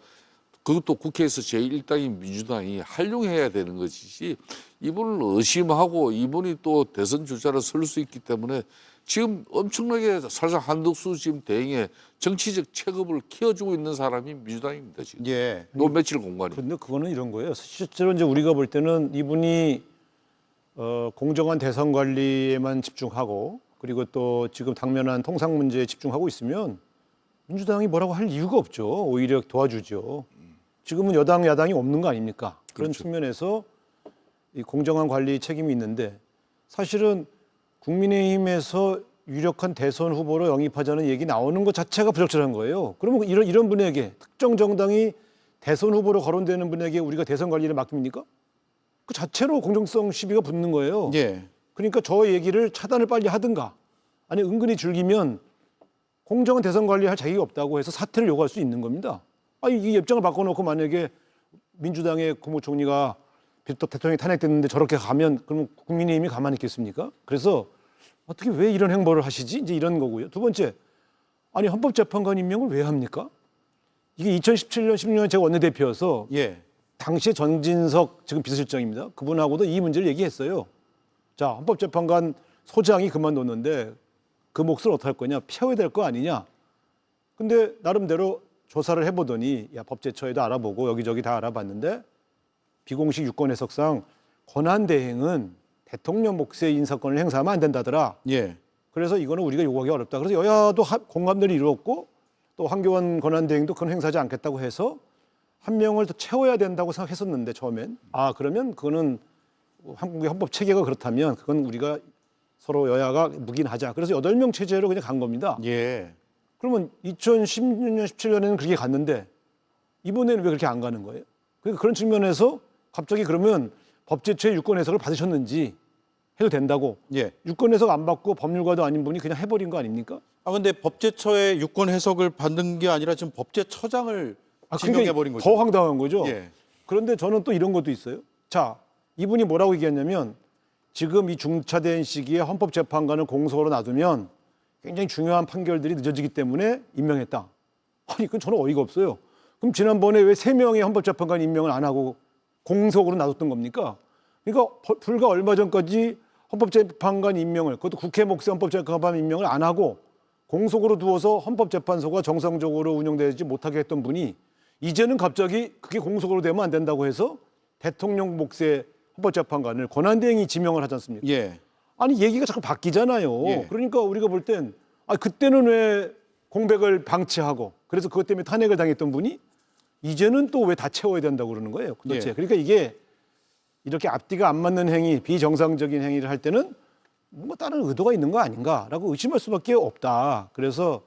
그것도 국회에서 제1당인 민주당이 활용해야 되는 것이지 이분을 의심하고 이분이 또 대선 주자로 설 수 있기 때문에 지금 엄청나게 사실상 한덕수 지금 대행의 정치적 체급을 키워주고 있는 사람이 민주당입니다. 지금. 예. 요 며칠 공간이. 그런데 그거는 이런 거예요. 실제로 이제 우리가 볼 때는 이분이 공정한 대선 관리에만 집중하고 그리고 또 지금 당면한 통상 문제에 집중하고 있으면 민주당이 뭐라고 할 이유가 없죠. 오히려 도와주죠. 지금은 여당 야당이 없는 거 아닙니까? 그런 그렇죠. 측면에서 이 공정한 관리 책임이 있는데 사실은 국민의힘에서 유력한 대선 후보로 영입하자는 얘기 나오는 것 자체가 부적절한 거예요. 그러면 이런 분에게 특정 정당이 대선 후보로 거론되는 분에게 우리가 대선 관리를 맡깁니까? 그 자체로 공정성 시비가 붙는 거예요. 예. 그러니까 저 얘기를 차단을 빨리 하든가 아니 은근히 즐기면 공정한 대선 관리할 자격이 없다고 해서 사퇴를 요구할 수 있는 겁니다. 아니 이 입장을 바꿔놓고 만약에 민주당의 국무총리가 또 대통령이 탄핵됐는데 저렇게 가면 그러면 국민의힘이 가만히 있겠습니까? 그래서 어떻게 왜 이런 행보를 하시지? 이제 이런 거고요. 두 번째, 아니 헌법재판관 임명을 왜 합니까? 이게 2017년, 16년 제가 원내대표여서 예. 당시에 전진석 지금 비서실장입니다. 그분하고도 이 문제를 얘기했어요. 자, 헌법재판관 소장이 그만뒀는데 그 몫을 어떻게 할 거냐? 피워야 될 거 아니냐? 근데 나름대로 조사를 해보더니 야 법제처에도 알아보고 여기저기 다 알아봤는데 비공식 유권 해석상 권한대행은 대통령 몫의 인사권을 행사하면 안 된다더라. 예. 그래서 이거는 우리가 요구하기 어렵다. 그래서 여야도 공감대를 이루었고 또 한교안 권한대행도 그건 행사하지 않겠다고 해서 한 명을 더 채워야 된다고 생각했었는데 처음엔 그러면 그거는 한국의 헌법 체계가 그렇다면 그건 우리가 서로 여야가 묵인하자. 그래서 8명 체제로 그냥 간 겁니다. 예. 그러면 2016년, 17년에는 그렇게 갔는데 이번에는 왜 그렇게 안 가는 거예요? 그러니까 그런 측면에서 갑자기 그러면 법제처의 유권 해석을 받으셨는지 해도 된다고. 예. 유권 해석 안 받고 법률가도 아닌 분이 그냥 해버린 거 아닙니까? 근데 법제처의 유권 해석을 받는 게 아니라 지금 법제처장을 지명해버린 거죠. 더 황당한 거죠. 예. 그런데 저는 또 이런 것도 있어요. 자, 이분이 뭐라고 얘기했냐면 지금 이 중차대한 시기에 헌법재판관을 공석으로 놔두면 굉장히 중요한 판결들이 늦어지기 때문에 임명했다. 아니, 그건 저는 어이가 없어요. 그럼 지난번에 왜 3명의 헌법재판관 임명을 안 하고 공석으로 놔뒀던 겁니까? 그러니까 불과 얼마 전까지 헌법재판관 임명을, 그것도 국회 몫의 헌법재판관 임명을 안 하고 공석으로 두어서 헌법재판소가 정상적으로 운영되지 못하게 했던 분이 이제는 갑자기 그게 공석으로 되면 안 된다고 해서 대통령 몫의 헌법재판관을 권한대행이 지명을 하지 않습니까? 예. 아니 얘기가 자꾸 바뀌잖아요. 예. 그러니까 우리가 볼 땐 그때는 왜 공백을 방치하고 그래서 그것 때문에 탄핵을 당했던 분이 이제는 또 왜 다 채워야 된다고 그러는 거예요. 도대체. 예. 그러니까 이게 이렇게 앞뒤가 안 맞는 행위, 비정상적인 행위를 할 때는 뭐 다른 의도가 있는 거 아닌가라고 의심할 수밖에 없다. 그래서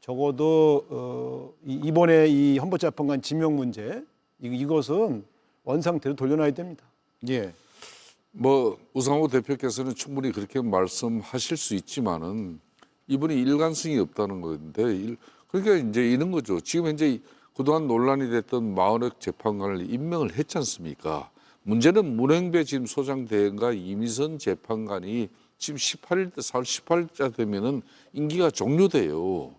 적어도 이번에 이 헌법재판관 지명 문제 이것은 원상태로 돌려놔야 됩니다. 예. 뭐 우상호 대표께서는 충분히 그렇게 말씀하실 수 있지만은 이분이 일관성이 없다는 건데 그러니까 이제 이런 거죠. 지금 현재 그동안 논란이 됐던 마흔억 재판관을 임명을 했지 않습니까? 문제는 문행배 지금 소장 대행과 이미선 재판관이 지금 4월 18일자 되면은 임기가 종료돼요.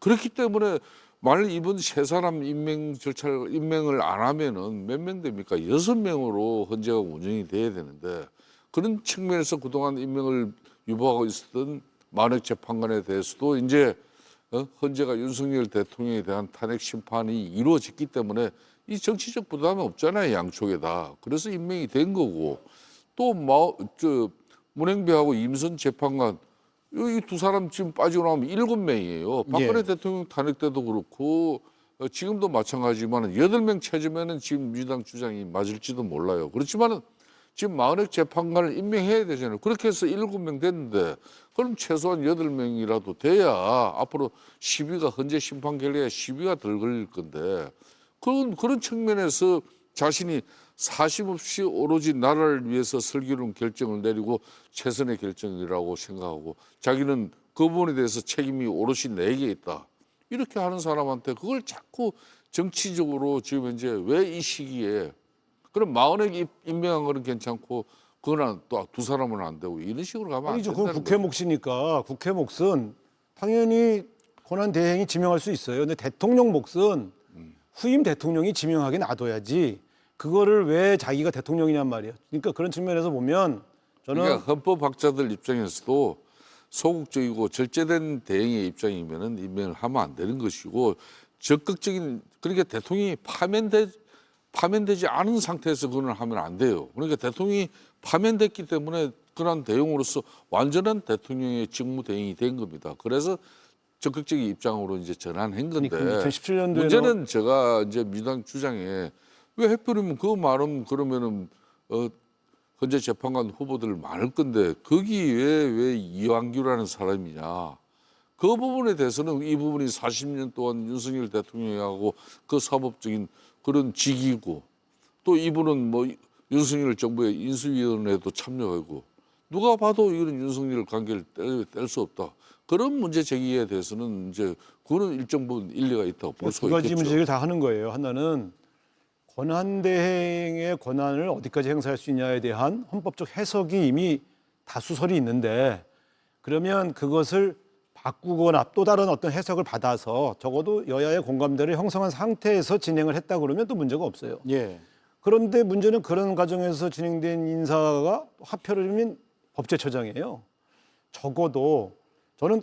그렇기 때문에 만일 이분 세 사람 임명을 안 하면은 몇 명 됩니까? 6명으로 헌재가 운영이 돼야 되는데 그런 측면에서 그동안 임명을 유보하고 있었던 마흔억 재판관에 대해서도 이제 헌재가 윤석열 대통령에 대한 탄핵 심판이 이루어졌기 때문에 이 정치적 부담이 없잖아요, 양쪽에다. 그래서 임명이 된 거고 또 문행배하고 임선 재판관 이 두 사람 지금 빠지고 나면 7명이에요. 박근혜 예. 대통령 탄핵 때도 그렇고 지금도 마찬가지지만 8명 찾으면은 지금 민주당 주장이 맞을지도 몰라요. 그렇지만은 지금 마흔억 재판관을 임명해야 되잖아요. 그렇게 해서 7명 됐는데 그럼 최소한 8명이라도 돼야 앞으로 시비가 헌재 심판 결과에 시비가 덜 걸릴 건데 그런 측면에서 자신이 사심 없이 오로지 나라를 위해서 슬기로운 결정을 내리고 최선의 결정이라고 생각하고 자기는 그 부분에 대해서 책임이 오롯이 내게 있다. 이렇게 하는 사람한테 그걸 자꾸 정치적으로 지금 현재 왜 이 시기에 그럼 마흔에 임명한 거는 괜찮고 그거는 또 두 사람은 안 되고 이런 식으로 가면 안 아니죠. 된다는 그건 국회 몫이니까 국회 몫은 당연히 권한 대행이 지명할 수 있어요. 근데 대통령 몫은 후임 대통령이 지명하게 놔둬야지 그거를 왜 자기가 대통령이냔 말이에요. 그러니까 그런 측면에서 보면 저는 그러니까 헌법학자들 입장에서도 소극적이고 절제된 대행의 입장이면은 임명을 하면 안 되는 것이고 적극적인 그러니까 대통령이 파면되지 않은 상태에서 그걸 하면 안 돼요. 그러니까 대통령이 파면됐기 때문에 그런 대응으로서 완전한 대통령의 직무 대행이 된 겁니다. 그래서 적극적인 입장으로 이제 전환한 건데 2017년도에는 문제는 제가 이제 민주당 주장에 왜 해필이면 그 말은 그러면은 현재 재판관 후보들 많을 건데 거기에 왜 이완규라는 사람이냐. 그 부분에 대해서는 이 부분이 40년 동안 윤석열 대통령하고 그 사법적인 그런 직위고 또 이분은 뭐 윤석열 정부의 인수위원회도 참여하고 누가 봐도 이런 윤석열 관계를 뗄 수 없다. 그런 문제 제기에 대해서는 이제 그거는 일정 부분 일리가 있다고 볼 수가 두 가지 있겠죠. 문제를 다 하는 거예요. 하나는 권한 대행의 권한을 어디까지 행사할 수 있냐에 대한 헌법적 해석이 이미 다수설이 있는데 그러면 그것을 바꾸거나 또 다른 어떤 해석을 받아서 적어도 여야의 공감대를 형성한 상태에서 진행을 했다 그러면 또 문제가 없어요. 예. 그런데 문제는 그런 과정에서 진행된 인사가 하필이면 법제처장이에요. 적어도 저는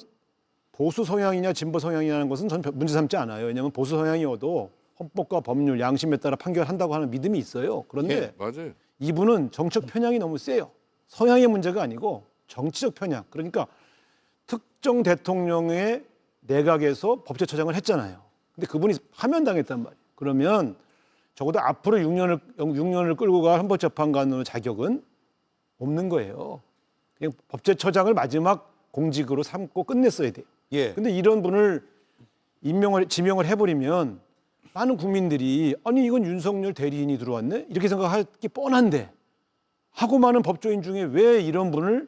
보수 성향이냐 진보 성향이냐는 것은 전 문제 삼지 않아요. 왜냐하면 보수 성향이어도 헌법과 법률, 양심에 따라 판결한다고 하는 믿음이 있어요. 그런데 예, 맞아요. 이분은 정치적 편향이 너무 세요. 성향의 문제가 아니고 정치적 편향. 그러니까 특정 대통령의 내각에서 법제처장을 했잖아요. 근데 그분이 파면당했단 말이에요. 그러면 적어도 앞으로 6년을 끌고 갈 헌법재판관의 자격은 없는 거예요. 그냥 법제처장을 마지막 공직으로 삼고 끝냈어야 돼요. 예. 근데 이런 분을 지명을 해버리면 많은 국민들이 아니 이건 윤석열 대리인이 들어왔네? 이렇게 생각할 게 뻔한데 하고 많은 법조인 중에 왜 이런 분을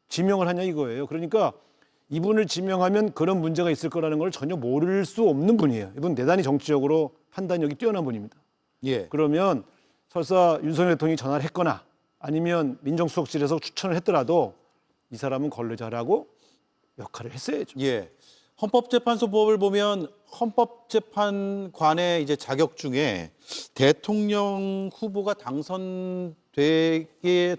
지명을 하냐 이거예요. 그러니까 이분을 지명하면 그런 문제가 있을 거라는 걸 전혀 모를 수 없는 분이에요. 이분 대단히 정치적으로 판단력이 뛰어난 분입니다. 예. 그러면 설사 윤석열 대통령이 전화를 했거나 아니면 민정수석실에서 추천을 했더라도 이 사람은 권리자라고 역할을 했어야죠. 예. 헌법재판소법을 보면 헌법재판관의 이제 자격 중에 대통령 후보가 당선되게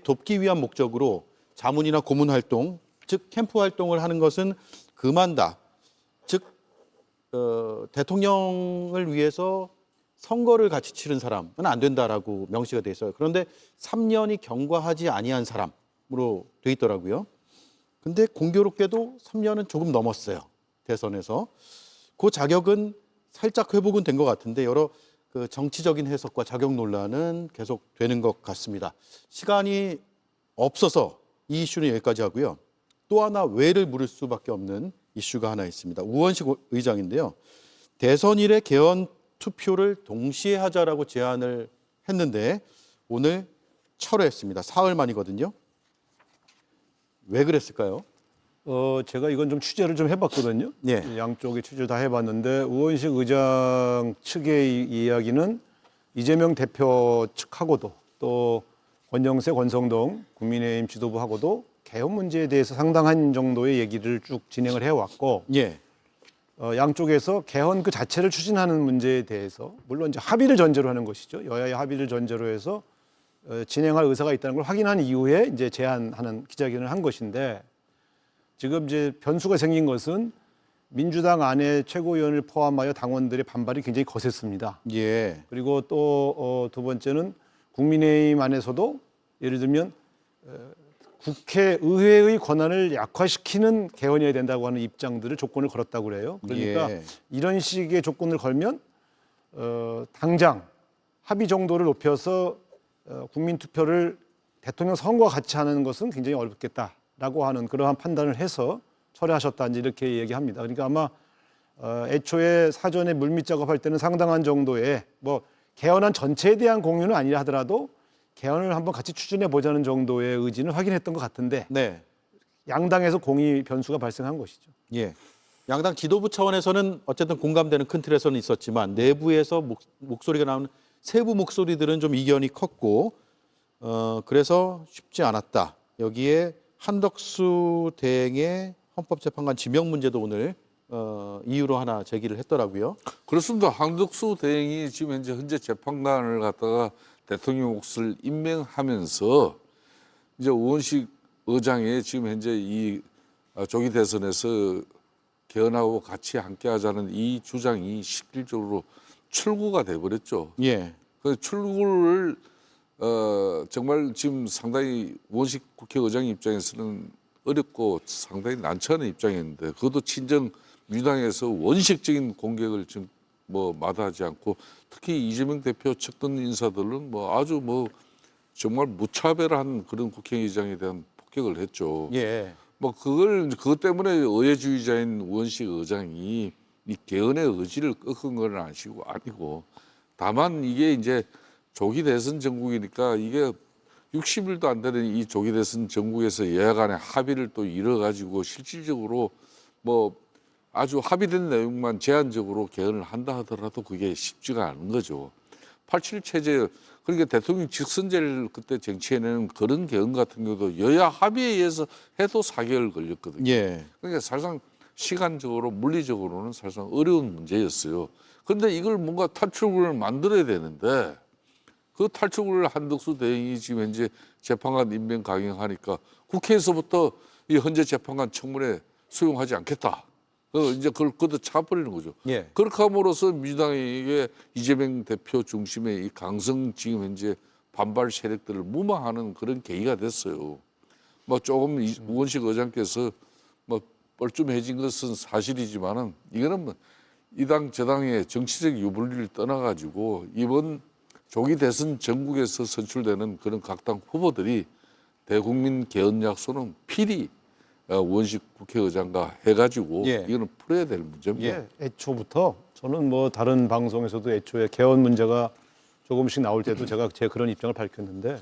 돕기 위한 목적으로 자문이나 고문 활동, 즉 캠프 활동을 하는 것은 금한다. 즉 대통령을 위해서 선거를 같이 치른 사람은 안 된다라고 명시가 돼 있어요. 그런데 3년이 경과하지 아니한 사람으로 돼 있더라고요. 근데 공교롭게도 3년은 조금 넘었어요. 대선에서. 그 자격은 살짝 회복은 된 것 같은데 여러 그 정치적인 해석과 자격 논란은 계속 되는 것 같습니다. 시간이 없어서 이 이슈는 여기까지 하고요. 또 하나 왜를 물을 수밖에 없는 이슈가 하나 있습니다. 우원식 의장인데요. 대선일에 개헌 투표를 동시에 하자라고 제안을 했는데 오늘 철회했습니다. 사흘 만이거든요. 왜 그랬을까요? 제가 이건 좀 취재를 좀 해봤거든요. 예. 양쪽의 취재 다 해봤는데 우원식 의장 측의 이야기는 이재명 대표 측하고도 또 권영세, 권성동 국민의힘 지도부하고도 개헌 문제에 대해서 상당한 정도의 얘기를 쭉 진행을 해왔고 예. 양쪽에서 개헌 그 자체를 추진하는 문제에 대해서 물론 이제 합의를 전제로 하는 것이죠. 여야의 합의를 전제로 해서 진행할 의사가 있다는 걸 확인한 이후에 이제 제안하는 기자회견을 한 것인데 지금 이제 변수가 생긴 것은 민주당 안에 최고위원을 포함하여 당원들의 반발이 굉장히 거셌습니다. 예. 그리고 또 두 번째는 국민의힘 안에서도 예를 들면 국회의회의 권한을 약화시키는 개헌이어야 된다고 하는 입장들을 조건을 걸었다고 그래요. 그러니까 예. 이런 식의 조건을 걸면 당장 합의 정도를 높여서 국민 투표를 대통령 선거와 같이 하는 것은 굉장히 어렵겠다라고 하는 그러한 판단을 해서 철회하셨다 이렇게 얘기합니다. 그러니까 아마 애초에 사전에 물밑 작업할 때는 상당한 정도의 뭐 개헌안 전체에 대한 공유는 아니라 하더라도 개헌을 한번 같이 추진해 보자는 정도의 의지는 확인했던 것 같은데 네. 양당에서 공의 변수가 발생한 것이죠. 예. 양당 지도부 차원에서는 어쨌든 공감되는 큰 틀에서는 있었지만 내부에서 목소리가 나오는 세부 목소리들은 좀 이견이 컸고 그래서 쉽지 않았다. 여기에 한덕수 대행의 헌법재판관 지명 문제도 오늘 이유로 하나 제기를 했더라고요. 그렇습니다. 한덕수 대행이 지금 현재 재판관을 갖다가 대통령 몫을 임명하면서 이제 우원식 의장의 지금 현재 이 조기 대선에서 개헌하고 같이 함께하자는 이 주장이 실질적으로 출구가 돼버렸죠. 예. 그 출구를 정말 지금 상당히 우원식 국회의장 입장에서는 어렵고 상당히 난처한 입장이었는데 그것도 친정 민주당에서 원식적인 공격을 지금 뭐 마다하지 않고 특히 이재명 대표 측근 인사들은 뭐 아주 뭐 정말 무차별한 그런 국회의장에 대한 폭격을 했죠. 예. 뭐 그것 때문에 의회주의자인 우원식 의장이 이 개헌의 의지를 꺾은 건 아니고 다만 이게 이제 조기 대선 정국이니까 이게 60일도 안 되는 이 조기 대선 정국에서 여야 간의 합의를 또 이뤄가지고 실질적으로 뭐 아주 합의된 내용만 제한적으로 개헌을 한다 하더라도 그게 쉽지가 않은 거죠. 87 체제 그러니까 대통령 직선제를 그때 쟁취해내는 그런 개헌 같은 경우도 여야 합의에 의해서 해도 4개월 걸렸거든요. 예. 그러니까 사실상 시간적으로 물리적으로는 사실상 어려운 문제였어요. 그런데 이걸 뭔가 탈출구를 만들어야 되는데 그 탈출구를 한덕수 대행이 지금 현재 재판관 임명 강행하니까 국회에서부터 이 현재 재판관 청문회 수용하지 않겠다. 이제 그걸 걷어차버리는 거죠. 예. 그렇게 함으로써 민주당에게 이재명 대표 중심의 이 강성 지금 현재 반발 세력들을 무마하는 그런 계기가 됐어요. 뭐 조금 우원식 의장께서 뭐 뻘쭘해진 것은 사실이지만은 이거는 뭐 이 당 저당의 정치적 유불리를 떠나가지고 이번 조기 대선 전국에서 선출되는 그런 각 당 후보들이 대국민 개헌 약속은 필히 우원식 국회의장과 해가지고 예. 이거는 풀어야 될 문제입니다. 애초부터 저는 뭐 다른 방송에서도 애초에 개헌 문제가 조금씩 나올 때도 제가 제 그런 입장을 밝혔는데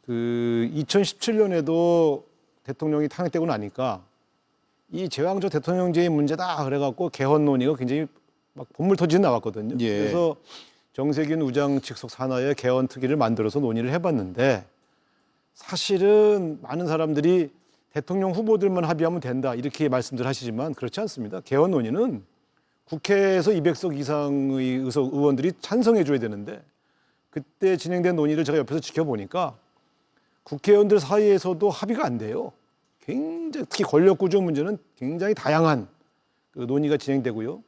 그 2017년에도 대통령이 탄핵되고 나니까 이 제왕적 대통령제의 문제다 그래갖고 개헌 논의가 굉장히 막 본물터지게 나왔거든요. 예. 그래서 정세균 우장 직속 산하의 개헌 특위를 만들어서 논의를 해봤는데 사실은 많은 사람들이 대통령 후보들만 합의하면 된다 이렇게 말씀들 하시지만 그렇지 않습니다. 개헌 논의는 국회에서 200석 이상의 의원들이 찬성해 줘야 되는데 그때 진행된 논의를 제가 옆에서 지켜보니까 국회의원들 사이에서도 합의가 안 돼요. 굉장히 특히 권력구조 문제는 굉장히 다양한 그 논의가 진행되고요.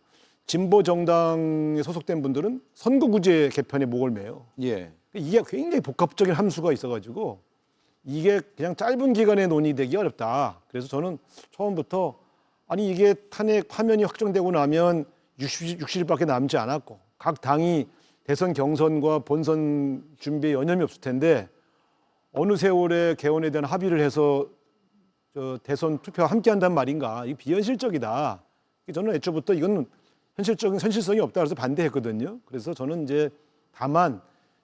진보 정당에 소속된 분들은 선거구제 개편에 목을 매요. 예. 이게 굉장히 복합적인 함수가 있어가지고 이게 그냥 짧은 기간에 논의되기 어렵다. 그래서 저는 처음부터 아니 이게 탄핵 파면이 확정되고 나면 60일밖에 남지 않았고 각 당이 대선 경선과 본선 준비에 여념이 없을 텐데 어느 세월에 개헌에 대한 합의를 해서 대선 투표와 함께한단 말인가? 이게 비현실적이다. 저는 애초부터 이건 현실성이 없다 그래서 반대했거든요. 그래서 저는 이제 다만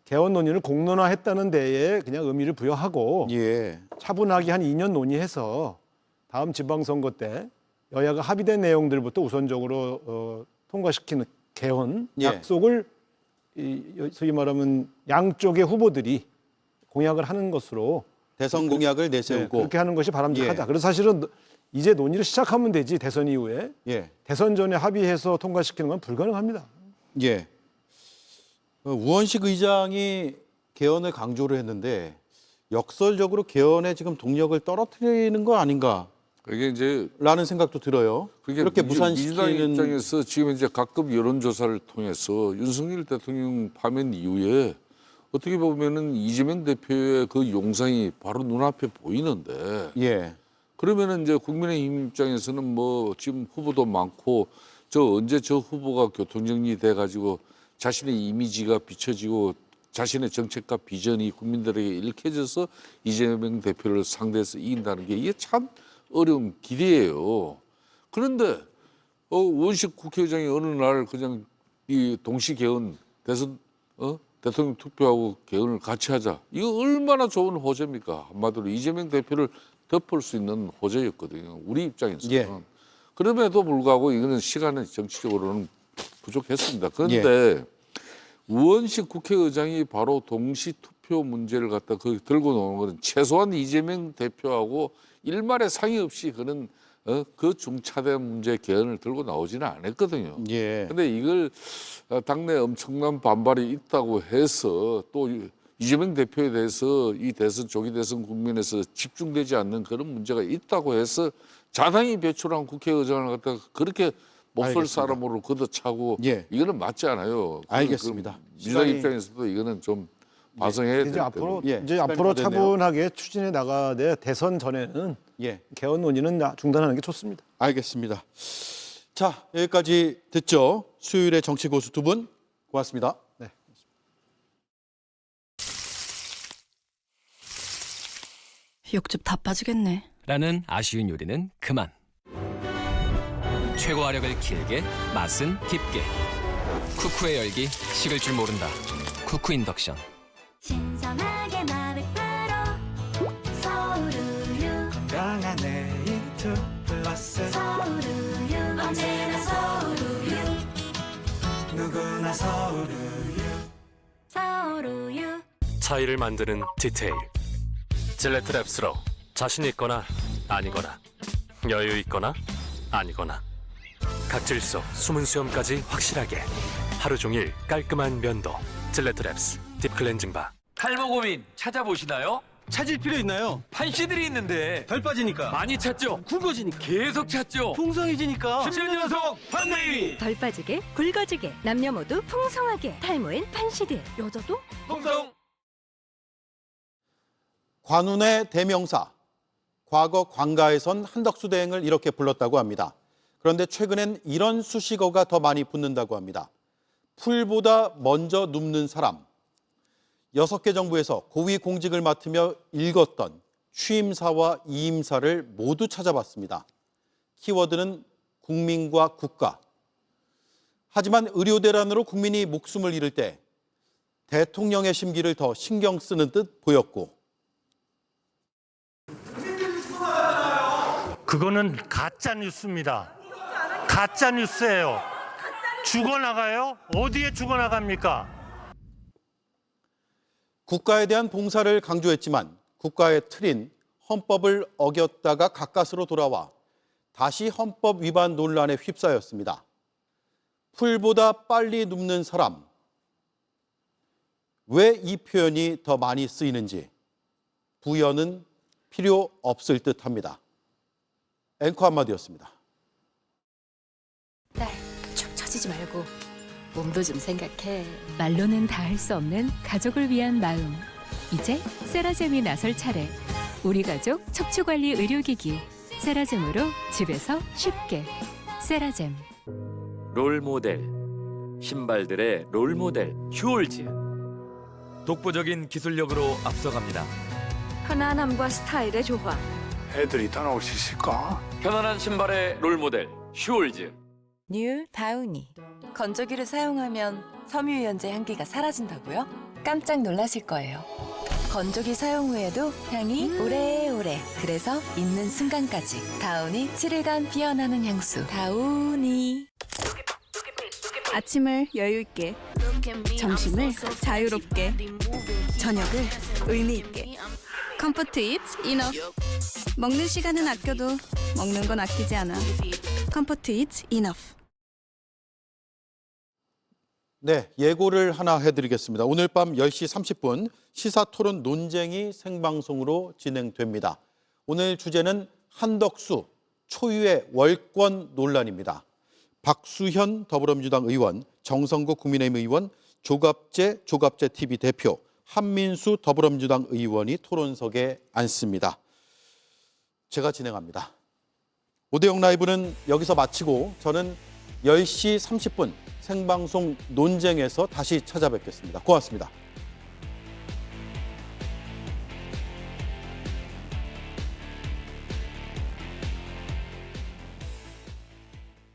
개헌 논의를 공론화했다는 데에 그냥 의미를 부여하고 예. 차분하게 한 2년 논의해서 다음 지방선거 때 여야가 합의된 내용들부터 우선적으로 통과시키는 개헌 예. 약속을 소위 말하면 양쪽의 후보들이 공약을 하는 것으로 대선 공약을 내세우고 그렇게 하는 것이 바람직하다. 예. 그래서 사실은 이제 논의를 시작하면 되지 대선 이후에 예. 대선 전에 합의해서 통과시키는 건 불가능합니다. 예. 우원식 의장이 개헌을 강조를 했는데 역설적으로 개헌의 지금 동력을 떨어뜨리는 거 아닌가? 그게 이제 라는 생각도 들어요. 그렇게 민주당 무산시키는 입장에서 지금 이제 각급 여론조사를 통해서 윤석열 대통령 파면 이후에 어떻게 보면은 이재명 대표의 그 용상이 바로 눈앞에 보이는데 예. 그러면은 이제 국민의힘 입장에서는 뭐 지금 후보도 많고 저 언제 저 후보가 교통정리돼 가지고 자신의 이미지가 비춰지고 자신의 정책과 비전이 국민들에게 읽혀져서 이재명 대표를 상대해서 이긴다는 게 이게 참 어려운 길이에요. 그런데 원식 국회의장이 어느 날 그냥 이 동시 개헌 대선 대통령 투표하고 개헌을 같이 하자. 이거 얼마나 좋은 호재입니까? 한마디로 이재명 대표를 덮을 수 있는 호재였거든요. 우리 입장에서는. 예. 그럼에도 불구하고 이거는 시간은 정치적으로는 부족했습니다. 그런데 우원식 국회의장이 바로 동시 투표 문제를 갖다 거기 들고 나오는 것은 최소한 이재명 대표하고 일말의 상의 없이 그런 그 중차대 문제 개헌을 들고 나오지는 않았거든요. 그런데 이걸 당내 엄청난 반발이 있다고 해서 또 이재명 대표에 대해서 이 대선 조기 대선 국면에서 집중되지 않는 그런 문제가 있다고 해서 자당이 배출한 국회의장을 갖다가 그렇게 못쏠 사람으로 걷어차고 이거는 맞지 않아요. 알겠습니다. 민주당 입장에서도 이거는 좀 반성해야 이제 될 앞으로 때고. 이제 앞으로 차분하게 추진해 나가되 대선 전에는 개헌 논의는 중단하는 게 좋습니다. 알겠습니다. 자, 여기까지 듣죠. 수요일에 정치 고수 두 분 고맙습니다. 네. 욕즙 다 빠지겠네. 라는 아쉬운 요리는 그만. 최고 화력을 길게, 맛은 깊게. 쿠쿠의 열기 식을 줄 모른다. 쿠쿠 인덕션. 신선하게 나백바로 서울우유 건강한 네이트 플러스 서울우유 언제나 서울우유 누구나 서울우유 서울우유 차이를 만드는 디테일. 질레트 랩스로 자신 있거나 아니거나 여유 있거나 아니거나 각질 속 숨은 수염까지 확실하게 하루 종일 깔끔한 면도. 질레트 랩스 딥 클렌징 바. 탈모 고민 찾아보시나요? 찾을 필요 있나요? 판시들이 있는데 덜 빠지니까 많이 찾죠? 굵어지니까 계속 찾죠? 풍성해지니까 10년 연속 판매위 덜 빠지게 굵어지게 남녀 모두 풍성하게 탈모엔 판시드 여자도 풍성. 관운의 대명사. 과거 관가에선 한덕수 대행을 이렇게 불렀다고 합니다. 그런데 최근엔 이런 수식어가 더 많이 붙는다고 합니다. 풀보다 먼저 눕는 사람. 6개 정부에서 고위 공직을 맡으며 읽었던 취임사와 이임사를 모두 찾아봤습니다. 키워드는 국민과 국가. 하지만 의료대란으로 국민이 목숨을 잃을 때 대통령의 심기를 더 신경 쓰는 듯 보였고, 그거는 가짜 뉴스입니다. 가짜 뉴스예요. 죽어나가요? 어디에 죽어나갑니까? 국가에 대한 봉사를 강조했지만 국가의 틀인 헌법을 어겼다가 가까스로 돌아와 다시 헌법 위반 논란에 휩싸였습니다. 풀보다 빨리 눕는 사람. 왜 이 표현이 더 많이 쓰이는지 부연은 필요 없을 듯합니다. 앵커 한마디였습니다. 딸, 축 처지지 말고 몸도 좀 생각해. 말로는 다 할 수 없는 가족을 위한 마음. 이제 세라젬이 나설 차례. 우리 가족 척추관리 의료기기. 세라젬으로 집에서 쉽게. 세라젬. 롤모델. 신발들의 롤모델 휴올즈. 독보적인 기술력으로 앞서갑니다. 편안함과 스타일의 조화. 애들이 따라올 수 있을까? 편안한 신발의 롤모델 휴올즈. 뉴 다우니. 건조기를 사용하면 섬유유연제 향기가 사라진다고요? 깜짝 놀라실 거예요. 건조기 사용 후에도 향이 오래오래. 그래서 입는 순간까지 다우니 7일간 피어나는 향수. 다우니. 아침을 여유 있게, 점심을 자유롭게, 저녁을 의미 있게. 컴포트 이츠 이너프. 먹는 시간은 아껴도 먹는 건 아끼지 않아. 컴포트 이츠 이너프. 네, 예고를 하나 해드리겠습니다. 오늘 밤 10시 30분 시사토론 논쟁이 생방송으로 진행됩니다. 오늘 주제는 한덕수 초유의 월권 논란입니다. 박수현 더불어민주당 의원, 정성국 국민의힘 의원, 조갑재 TV 대표, 한민수 더불어민주당 의원이 토론석에 앉습니다. 제가 진행합니다. 오대영 라이브는 여기서 마치고 저는 10시 30분 생방송 논쟁에서 다시 찾아뵙겠습니다. 고맙습니다.